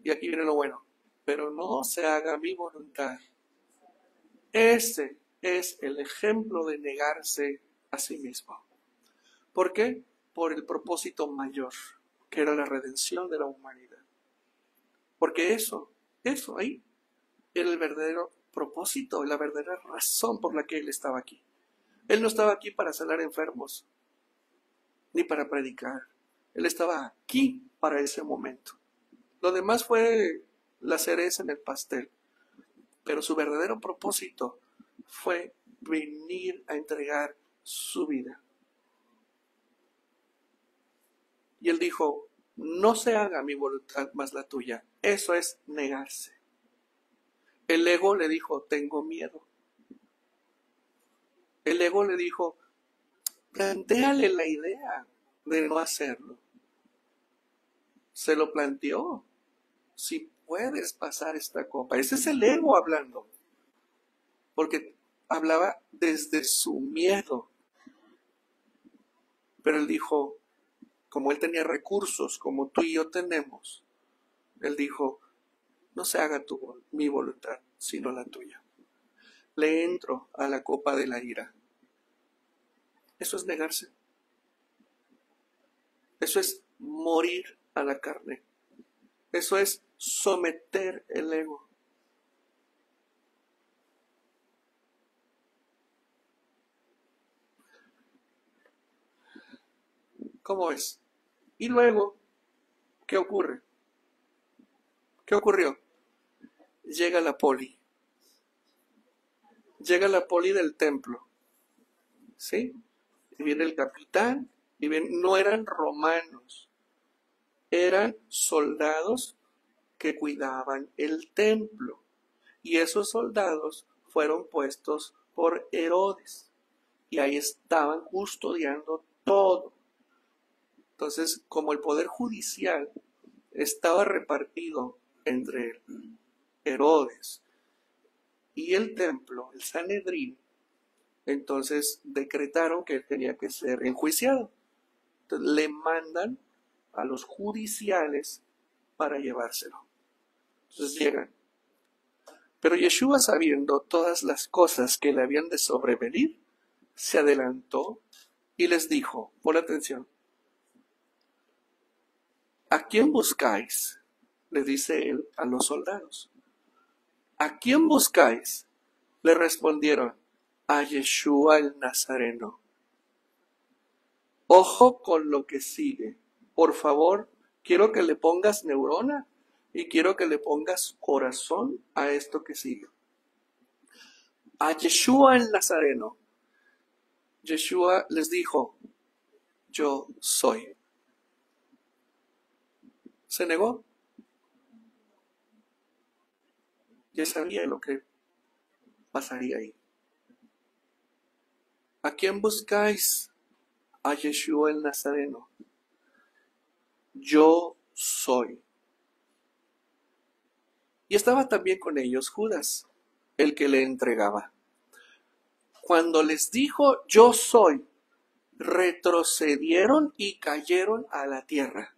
A: Y aquí viene lo bueno, pero no se haga mi voluntad. Ese es el ejemplo de negarse a sí mismo. ¿Por qué? Por el propósito mayor, que era la redención de la humanidad. Porque eso ahí, era el verdadero propósito, la verdadera razón por la que Él estaba aquí. Él no estaba aquí para sanar enfermos, ni para predicar. Él estaba aquí para ese momento. Lo demás fue la cereza en el pastel. Pero su verdadero propósito fue venir a entregar su vida. Y él dijo, no se haga mi voluntad más la tuya. Eso es negarse. El ego le dijo, tengo miedo. El ego le dijo, plantéale la idea de no hacerlo. Se lo planteó. Si puedes pasar esta copa. Ese es el ego hablando. Porque hablaba desde su miedo. Pero él dijo, como él tenía recursos, como tú y yo tenemos, él dijo, no se haga mi voluntad, sino la tuya. Le entro a la copa de la ira. Eso es negarse. Eso es morir a la carne. Eso es someter el ego. ¿Cómo es? Y luego, ¿qué ocurre? ¿Qué ocurrió? Llega la poli. Llega la poli del templo. ¿Sí? Y viene el capitán. Y no eran romanos. Eran soldados que cuidaban el templo. Y esos soldados fueron puestos por Herodes. Y ahí estaban custodiando todo. Entonces, como el poder judicial estaba repartido entre Herodes y el templo, el Sanedrín, entonces decretaron que él tenía que ser enjuiciado. Entonces, le mandan a los judiciales para llevárselo. Entonces llegan. Pero Yeshua, sabiendo todas las cosas que le habían de sobrevenir, se adelantó y les dijo, pon atención, ¿a quién buscáis? Le dice él a los soldados. ¿A quién buscáis? Le respondieron, a Yeshua el Nazareno. Ojo con lo que sigue. Por favor, quiero que le pongas neurona y quiero que le pongas corazón a esto que sigue. A Yeshua el Nazareno. Yeshua les dijo, yo soy. Se negó. Ya sabía lo que pasaría ahí. ¿A quién buscáis? A Yeshua el Nazareno. Yo soy. Y estaba también con ellos Judas, el que le entregaba. Cuando les dijo yo soy, retrocedieron y cayeron a la tierra.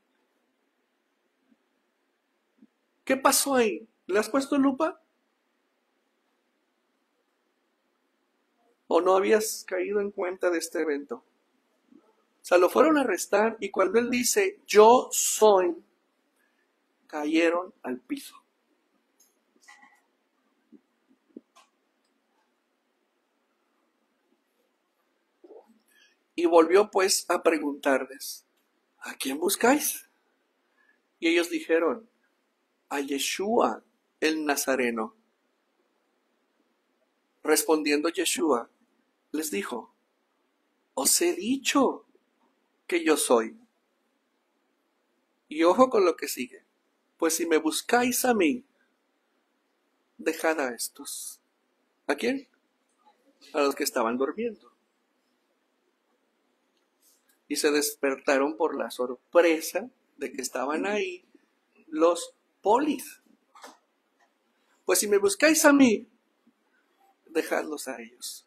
A: ¿Qué pasó ahí? ¿Le has puesto lupa? ¿O no habías caído en cuenta de este evento? O sea, lo fueron a arrestar y cuando él dice yo soy, cayeron al piso. Y volvió pues a preguntarles, ¿a quién buscáis? Y ellos dijeron, a Yeshua el Nazareno. Respondiendo Yeshua, les dijo, os he dicho que yo soy. Y ojo con lo que sigue, pues si me buscáis a mí, dejad a estos. ¿A quién? A los que estaban durmiendo. y se despertaron por la sorpresa de que estaban ahí los polis. Pues si me buscáis a mí, dejadlos a ellos.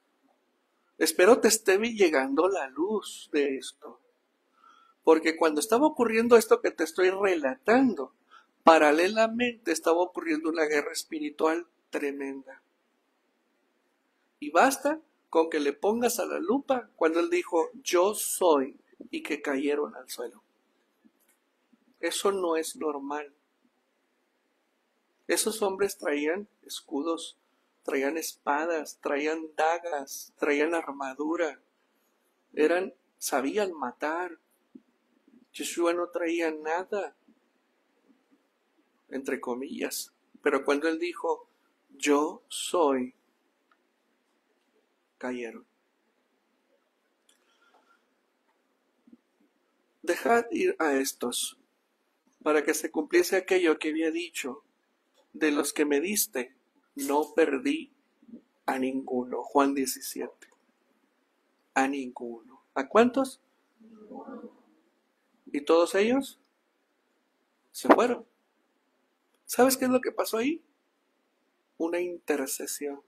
A: Espero te esté llegando la luz de esto. Porque cuando estaba ocurriendo esto que te estoy relatando, paralelamente estaba ocurriendo una guerra espiritual tremenda. Y basta con que le pongas a la lupa cuando él dijo, yo soy, y que cayeron al suelo. Eso no es normal. Esos hombres traían escudos, traían espadas, traían dagas, traían armadura, sabían matar. Yeshua no traía nada, entre comillas, pero cuando él dijo, yo soy, cayeron. Dejad ir a estos, para que se cumpliese aquello que había dicho, de los que me diste, no perdí a ninguno. Juan 17. A ninguno. ¿A cuántos? Y todos ellos se fueron. ¿Sabes qué es lo que pasó ahí? Una intercesión.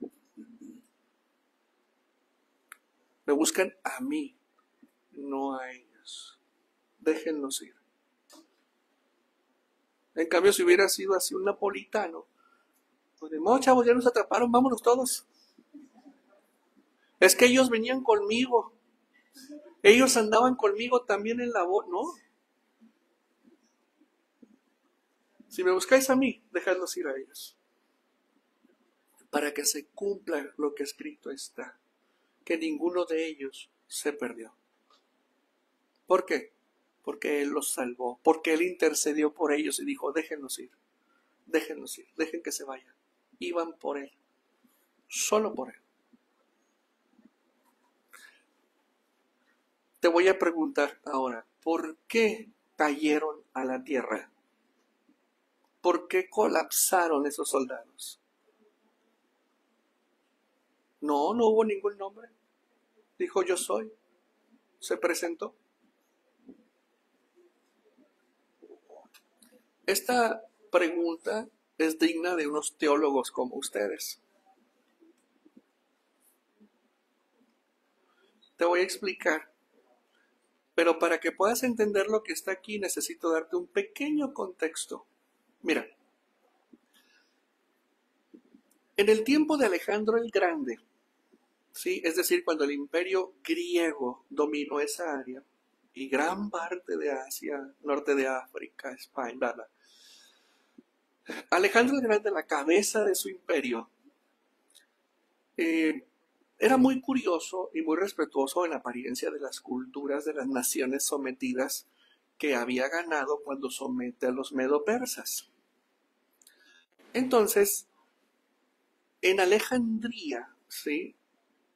A: Me buscan a mí, no a ellos. Déjenlos ir. En cambio, si hubiera sido así un napolitano, pues de modo, chavos, ya nos atraparon, vámonos todos. Es que ellos venían conmigo. Ellos andaban conmigo también en la voz, ¿no? Si me buscáis a mí, dejadlos ir a ellos. Para que se cumpla lo que escrito está. Que ninguno de ellos se perdió. ¿Por qué? Porque Él los salvó. Porque Él intercedió por ellos y dijo, déjenlos ir. Déjenlos ir. Dejen que se vayan. Iban por Él. Solo por Él. Te voy a preguntar ahora, ¿por qué cayeron a la tierra? ¿Por qué colapsaron esos soldados? No hubo ningún nombre. Dijo, yo soy. Se presentó. Esta pregunta es digna de unos teólogos como ustedes. Te voy a explicar. Pero para que puedas entender lo que está aquí, necesito darte un pequeño contexto. Mira, en el tiempo de Alejandro el Grande, ¿sí? Es decir, cuando el imperio griego dominó esa área, y gran parte de Asia, norte de África, España, bla, bla. Alejandro el Grande, la cabeza de su imperio, era muy curioso y muy respetuoso en la apariencia de las culturas de las naciones sometidas que había ganado cuando somete a los medo-persas. Entonces, en Alejandría, ¿sí?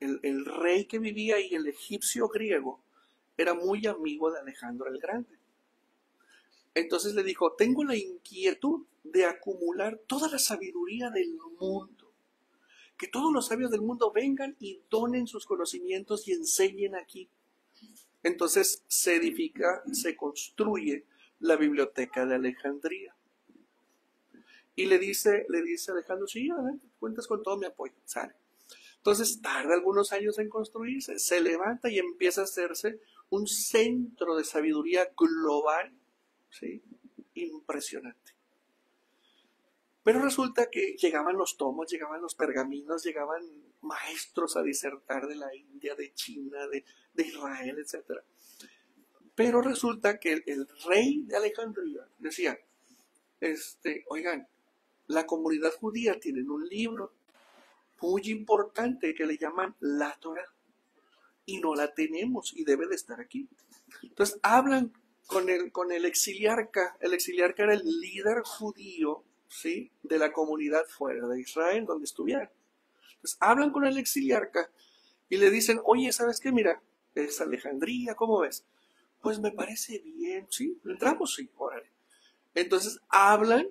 A: El rey que vivía ahí, el egipcio griego, era muy amigo de Alejandro el Grande. Entonces le dijo, tengo la inquietud de acumular toda la sabiduría del mundo. Que todos los sabios del mundo vengan y donen sus conocimientos y enseñen aquí. Entonces se construye la biblioteca de Alejandría. Y le dice a Alejandro, sí, adelante, cuentas con todo mi apoyo, sale. Entonces tarda algunos años en construirse, se levanta y empieza a hacerse un centro de sabiduría global, ¿sí? Impresionante. Pero resulta que llegaban los tomos, llegaban los pergaminos, llegaban maestros a disertar de la India, de China, de Israel, etc. Pero resulta que el rey de Alejandría decía, oigan, la comunidad judía tiene un libro muy importante que le llaman la Torah y no la tenemos y debe de estar aquí. Entonces hablan con el exiliarca. El exiliarca era el líder judío, ¿sí?, de la comunidad fuera de Israel, donde estuviera. Entonces hablan con el exiliarca y le dicen, oye, ¿sabes qué? Mira, es Alejandría, ¿cómo ves? Pues me parece bien, ¿sí? ¿Entramos? Sí, órale. Entonces hablan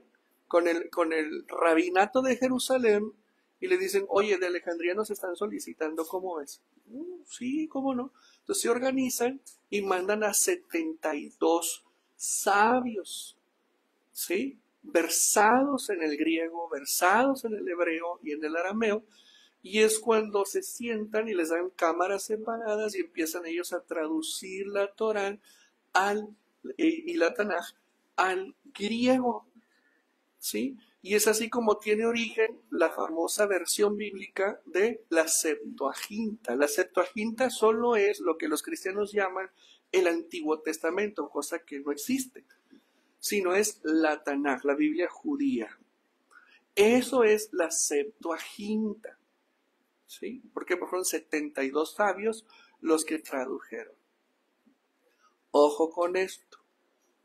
A: con el rabinato de Jerusalén y le dicen, oye, de Alejandría nos están solicitando, ¿cómo es? Sí, ¿cómo no? Entonces se organizan y mandan a 72 sabios, ¿sí? Versados en el griego, versados en el hebreo y en el arameo, y es cuando se sientan y les dan cámaras separadas y empiezan ellos a traducir la Torá y la Tanaj al griego, ¿sí? Y es así como tiene origen la famosa versión bíblica de la Septuaginta. La Septuaginta solo es lo que los cristianos llaman el Antiguo Testamento, cosa que no existe, sino es la Tanaj, la Biblia judía. Eso es la Septuaginta, ¿sí? Porque fueron 72 sabios los que tradujeron. Ojo con esto,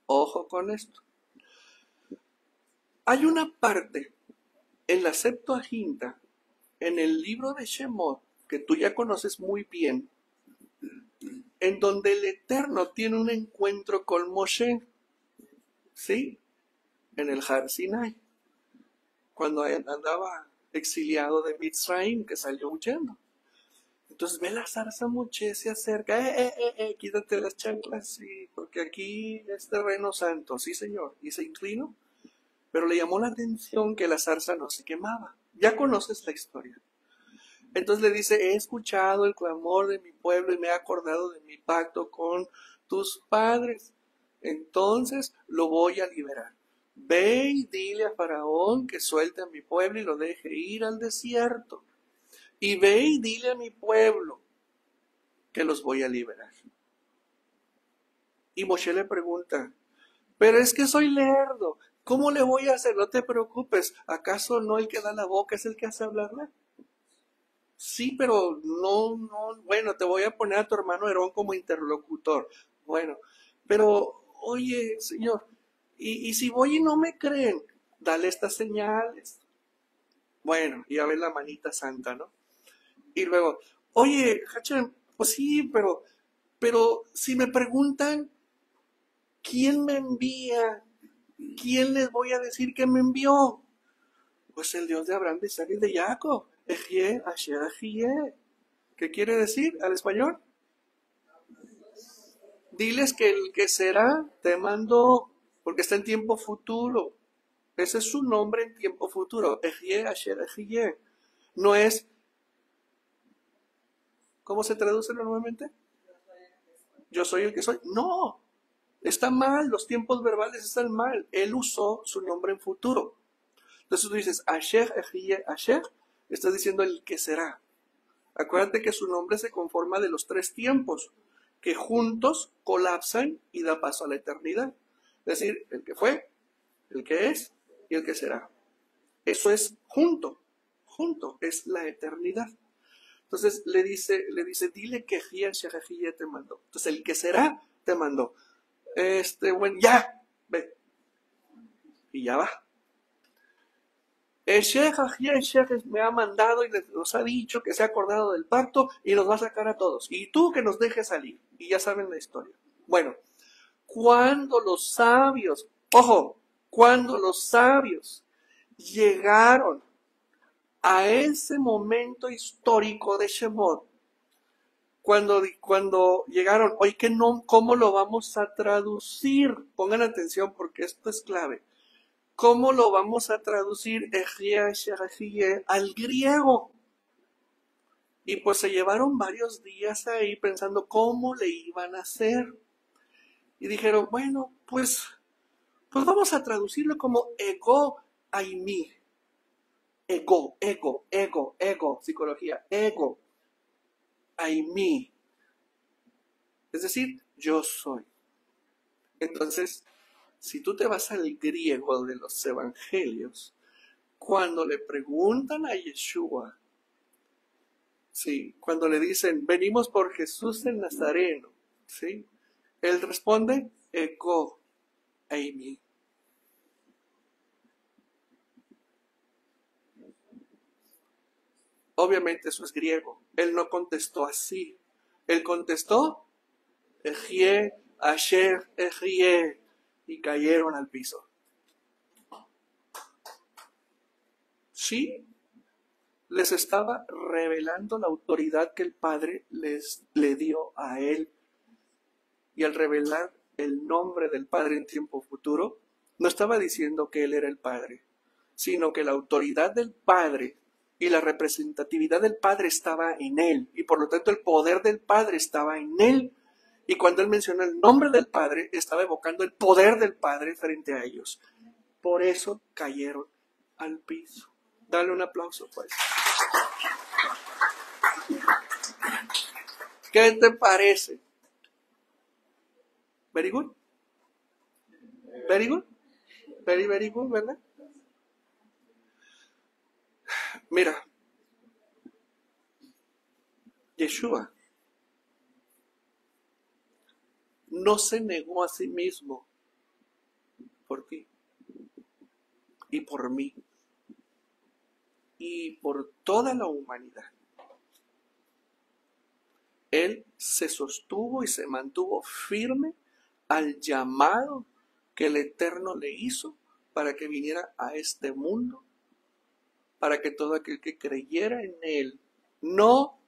A: ojo con esto. Hay una parte en la Septuaginta, en el libro de Shemot, que tú ya conoces muy bien, en donde el Eterno tiene un encuentro con Moshe, ¿sí? En el Har Sinai, cuando andaba exiliado de Mitzrayim, que salió huyendo. Entonces ve la zarza Moshe, se acerca, quítate las chanclas, sí, porque aquí es terreno santo, sí señor, y se inclinó, pero le llamó la atención que la zarza no se quemaba. Ya conoces la historia. Entonces le dice, he escuchado el clamor de mi pueblo y me he acordado de mi pacto con tus padres. Entonces lo voy a liberar. Ve y dile a Faraón que suelte a mi pueblo y lo deje ir al desierto. Y ve y dile a mi pueblo que los voy a liberar. Y Moshe le pregunta, pero es que soy lerdo, ¿cómo le voy a hacer? No te preocupes, ¿acaso no el que da la boca es el que hace hablarla? Sí, pero no, bueno, te voy a poner a tu hermano Aarón como interlocutor. Bueno, pero, oye, señor, y si voy y no me creen, dale estas señales. Bueno, y a ver la manita santa, ¿no? Y luego, oye, Hachem, pues sí, pero si me preguntan, ¿quién me envía? ¿Quién les voy a decir que me envió? Pues el Dios de Abraham, de Isaac y de Jacob. Ejie, Asher, Ejie. ¿Qué quiere decir al español? Diles que el que será te mandó, porque está en tiempo futuro. Ese es su nombre en tiempo futuro. Ejie, Asher, Ejie. No es, ¿cómo se traduce normalmente? Yo soy el que soy. No, está mal, los tiempos verbales están mal. Él usó su nombre en futuro. Entonces tú dices, Asher, Ejie, Asher, estás diciendo el que será. Acuérdate que su nombre se conforma de los tres tiempos, que juntos colapsan y da paso a la eternidad. Es decir, el que fue, el que es y el que será. Eso es junto, es la eternidad. Entonces le dice, dile que Gia te mandó. Entonces el que será te mandó. Bueno, ya, ve. Y ya va. El Sheikh me ha mandado y nos ha dicho que se ha acordado del pacto y nos va a sacar a todos. Y tú que nos dejes salir. Y ya saben la historia. Bueno, cuando los sabios, ojo, cuando los sabios llegaron a ese momento histórico de Shemot, cuando llegaron, oye, ¿cómo lo vamos a traducir? Pongan atención porque esto es clave. ¿Cómo lo vamos a traducir al griego? Y pues se llevaron varios días ahí pensando cómo le iban a hacer. Y dijeron, bueno, pues vamos a traducirlo como ego aimi. Ego, psicología, ego aimi. Es decir, yo soy. Entonces, si tú te vas al griego de los evangelios, cuando le preguntan a Yeshua, sí, cuando le dicen, venimos por Jesús el Nazareno, ¿sí? Él responde, ego eimi. Obviamente eso es griego. Él no contestó así. Él contestó, Ejie, Asher, Ejie, y cayeron al piso. Sí, les estaba revelando la autoridad que el Padre le dio a él. Y al revelar el nombre del Padre en tiempo futuro, no estaba diciendo que él era el Padre, sino que la autoridad del Padre y la representatividad del Padre estaba en él, y por lo tanto el poder del Padre estaba en él. Y cuando él mencionó el nombre del Padre, estaba evocando el poder del Padre frente a ellos. Por eso cayeron al piso. Dale un aplauso, pues. ¿Qué te parece? Very good. Very good. Very, very good, ¿verdad? Mira, Yeshua no se negó a sí mismo por ti y por mí y por toda la humanidad. Él se sostuvo y se mantuvo firme al llamado que el Eterno le hizo para que viniera a este mundo, para que todo aquel que creyera en Él no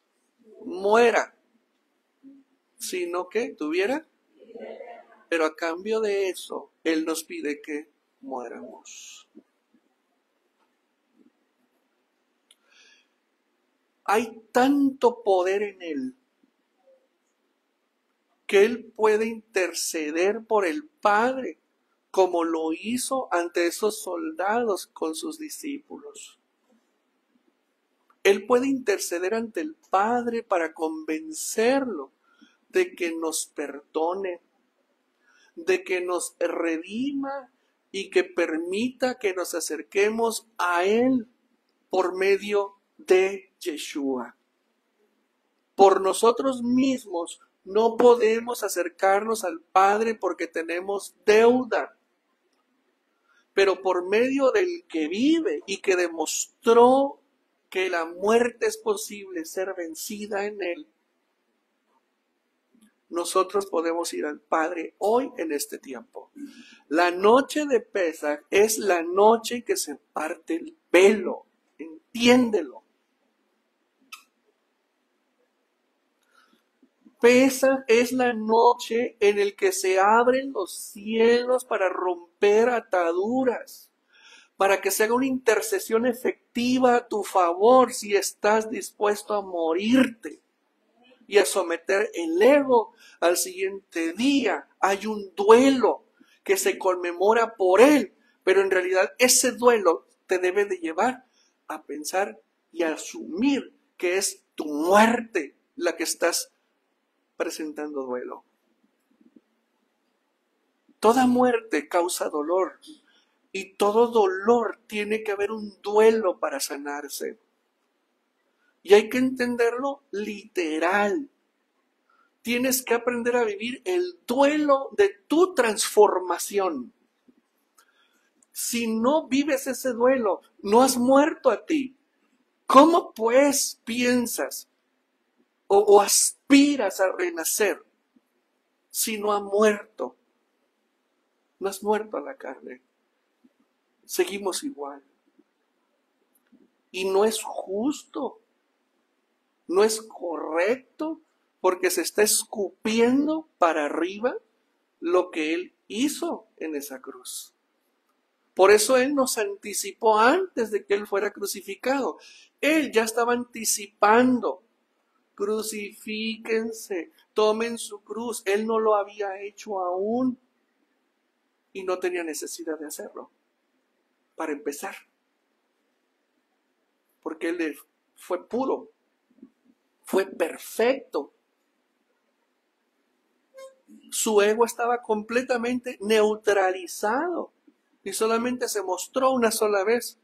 A: muera, sino que tuviera. Pero a cambio de eso, Él nos pide que muéramos. Hay tanto poder en Él que Él puede interceder por el Padre, como lo hizo ante esos soldados con sus discípulos. Él puede interceder ante el Padre para convencerlo de que nos perdone, de que nos redima y que permita que nos acerquemos a Él por medio de Yeshua. Por nosotros mismos no podemos acercarnos al Padre porque tenemos deuda. Pero por medio del que vive y que demostró que la muerte es posible ser vencida en Él, nosotros podemos ir al Padre hoy en este tiempo. La noche de Pesaj es la noche que se parte el velo. Entiéndelo. Pesaj es la noche en la que se abren los cielos para romper ataduras, para que se haga una intercesión efectiva a tu favor si estás dispuesto a morirte y a someter el ego. Al siguiente día hay un duelo que se conmemora por él, pero en realidad ese duelo te debe de llevar a pensar y a asumir que es tu muerte la que estás presentando duelo. Toda muerte causa dolor y todo dolor tiene que haber un duelo para sanarse. Y hay que entenderlo literal. Tienes que aprender a vivir el duelo de tu transformación. Si no vives ese duelo, no has muerto a ti. ¿Cómo pues piensas o aspiras a renacer si no has muerto? No has muerto a la carne. Seguimos igual. Y no es justo, no es correcto, porque se está escupiendo para arriba lo que Él hizo en esa cruz. Por eso Él nos anticipó antes de que Él fuera crucificado. Él ya estaba anticipando. Crucifíquense, tomen su cruz. Él no lo había hecho aún y no tenía necesidad de hacerlo. Para empezar. Porque Él fue puro, fue perfecto. Su ego estaba completamente neutralizado y solamente se mostró una sola vez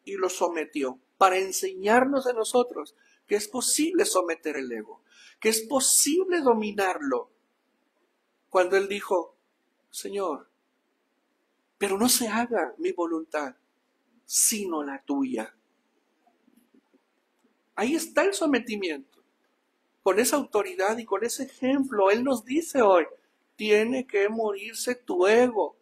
A: y lo sometió para enseñarnos a nosotros que es posible someter el ego, que es posible dominarlo. Cuando Él dijo, Señor, pero no se haga mi voluntad, sino la tuya. Ahí está el sometimiento. Con esa autoridad y con ese ejemplo, Él nos dice hoy, tiene que morirse tu ego.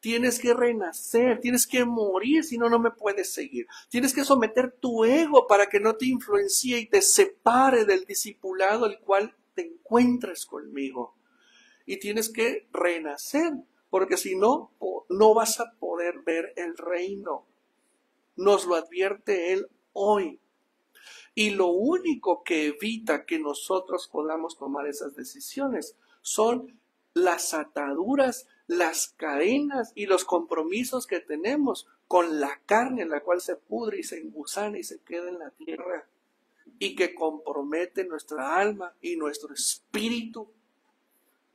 A: Tienes que renacer, tienes que morir, si no, no me puedes seguir. Tienes que someter tu ego para que no te influencie y te separe del discipulado el cual te encuentres conmigo. Y tienes que renacer, porque si no, no vas a poder ver el reino. Nos lo advierte Él hoy. Y lo único que evita que nosotros podamos tomar esas decisiones son las ataduras, las cadenas y los compromisos que tenemos con la carne, la cual se pudre y se engusana y se queda en la tierra y que compromete nuestra alma y nuestro espíritu.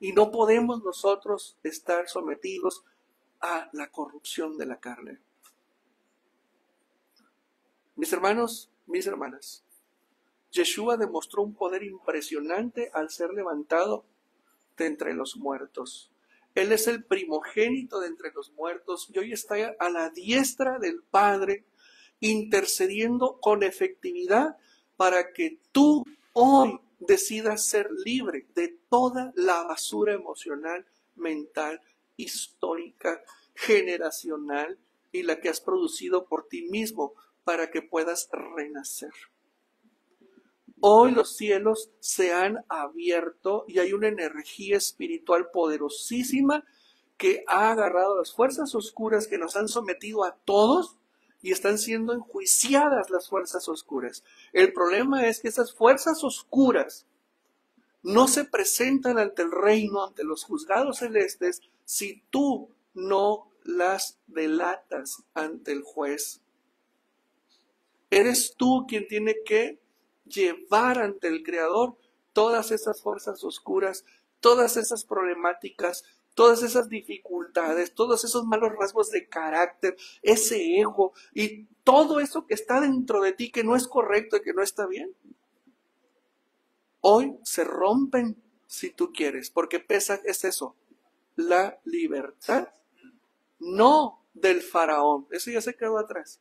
A: Y no podemos nosotros estar sometidos a la corrupción de la carne. Mis hermanos, mis hermanas, Yeshua demostró un poder impresionante al ser levantado de entre los muertos. Él es el primogénito de entre los muertos y hoy está a la diestra del Padre, intercediendo con efectividad para que tú hoy decidas ser libre de toda la basura emocional, mental, histórica, generacional y la que has producido por ti mismo para que puedas renacer. Hoy los cielos se han abierto y hay una energía espiritual poderosísima que ha agarrado las fuerzas oscuras que nos han sometido a todos y están siendo enjuiciadas las fuerzas oscuras. El problema es que esas fuerzas oscuras no se presentan ante el reino, ante los juzgados celestes, si tú no las delatas ante el juez. Eres tú quien tiene que llevar ante el Creador todas esas fuerzas oscuras, todas esas problemáticas, todas esas dificultades, todos esos malos rasgos de carácter, ese ego y todo eso que está dentro de ti que no es correcto y que no está bien. Hoy se rompen si tú quieres, porque pesa es eso, la libertad, no del faraón, eso ya se quedó atrás,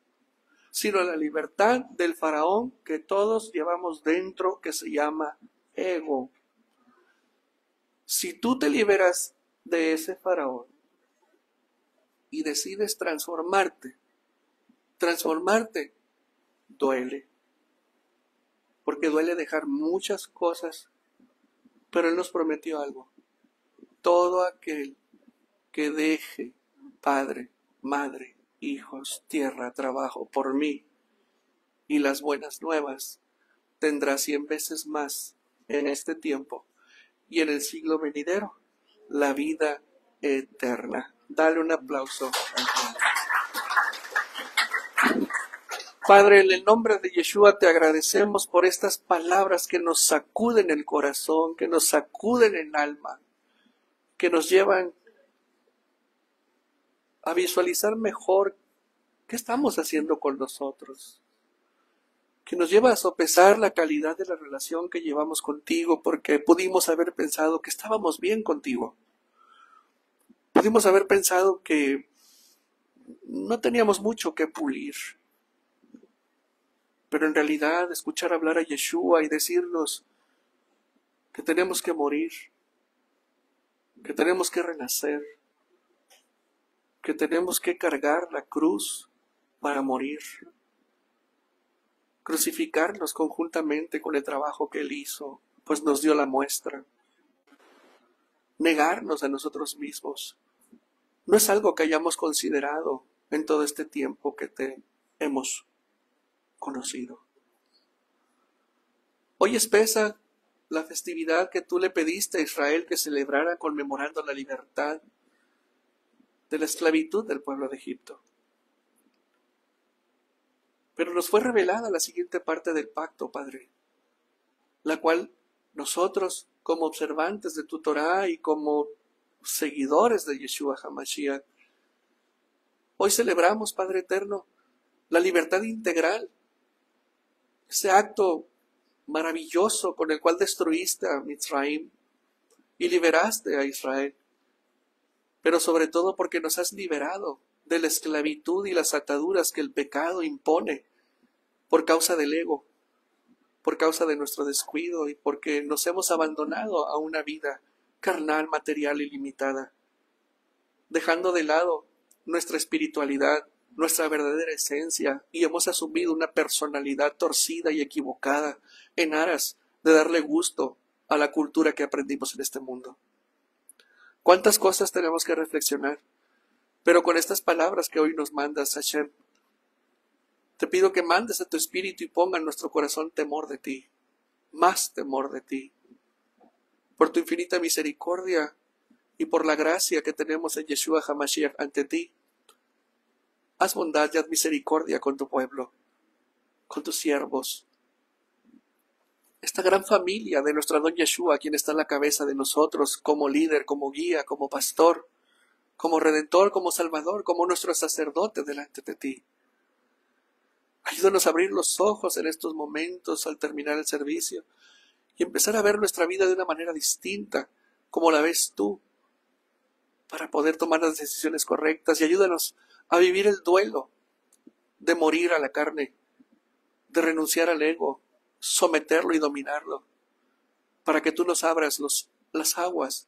A: sino la libertad del faraón que todos llevamos dentro, que se llama ego. Si tú te liberas de ese faraón y decides transformarte duele, porque duele dejar muchas cosas, pero Él nos prometió algo. Todo aquel que deje padre, madre, hijos, tierra, trabajo por mí y las buenas nuevas, tendrá 100 veces más en este tiempo y en el siglo venidero la vida eterna. Dale un aplauso. Padre, en el nombre de Yeshua te agradecemos por estas palabras que nos sacuden el corazón, que nos sacuden el alma, que nos llevan a visualizar mejor qué estamos haciendo con nosotros, que nos lleva a sopesar la calidad de la relación que llevamos contigo, porque pudimos haber pensado que estábamos bien contigo. Pudimos haber pensado que no teníamos mucho que pulir. Pero en realidad escuchar hablar a Yeshua y decirnos que tenemos que morir, que tenemos que renacer, que tenemos que cargar la cruz para morir, crucificarnos conjuntamente con el trabajo que Él hizo, pues nos dio la muestra. Negarnos a nosotros mismos no es algo que hayamos considerado en todo este tiempo que te hemos conocido. Hoy es Pesaj, la festividad que tú le pediste a Israel que celebrara conmemorando la libertad de la esclavitud del pueblo de Egipto. Pero nos fue revelada la siguiente parte del pacto, Padre, la cual nosotros, como observantes de tu Torah y como seguidores de Yeshua HaMashiach, hoy celebramos, Padre eterno, la libertad integral, ese acto maravilloso con el cual destruiste a Mitzrayim y liberaste a Israel, pero sobre todo porque nos has liberado de la esclavitud y las ataduras que el pecado impone por causa del ego, por causa de nuestro descuido y porque nos hemos abandonado a una vida carnal, material y limitada, dejando de lado nuestra espiritualidad, nuestra verdadera esencia, y hemos asumido una personalidad torcida y equivocada en aras de darle gusto a la cultura que aprendimos en este mundo. ¿Cuántas cosas tenemos que reflexionar? Pero con estas palabras que hoy nos mandas, Hashem, te pido que mandes a tu espíritu y ponga en nuestro corazón temor de ti, más temor de ti. Por tu infinita misericordia y por la gracia que tenemos en Yeshua HaMashiach ante ti, haz bondad y haz misericordia con tu pueblo, con tus siervos. Esta gran familia de nuestro Adón Yeshua, quien está en la cabeza de nosotros como líder, como guía, como pastor, como redentor, como salvador, como nuestro sacerdote delante de ti. Ayúdanos a abrir los ojos en estos momentos al terminar el servicio y empezar a ver nuestra vida de una manera distinta, como la ves tú, para poder tomar las decisiones correctas, y ayúdanos a vivir el duelo de morir a la carne, de renunciar al ego, someterlo y dominarlo, para que tú nos abras las aguas,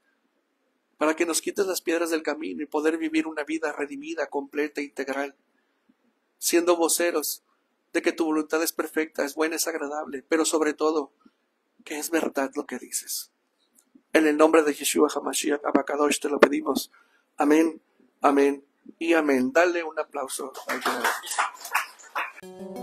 A: para que nos quites las piedras del camino y poder vivir una vida redimida, completa e integral, siendo voceros de que tu voluntad es perfecta, es buena, es agradable, pero sobre todo, que es verdad lo que dices. En el nombre de Yeshua HaMashiach, Abacadosh, te lo pedimos. Amén, amén y amén. Dale un aplauso al Señor.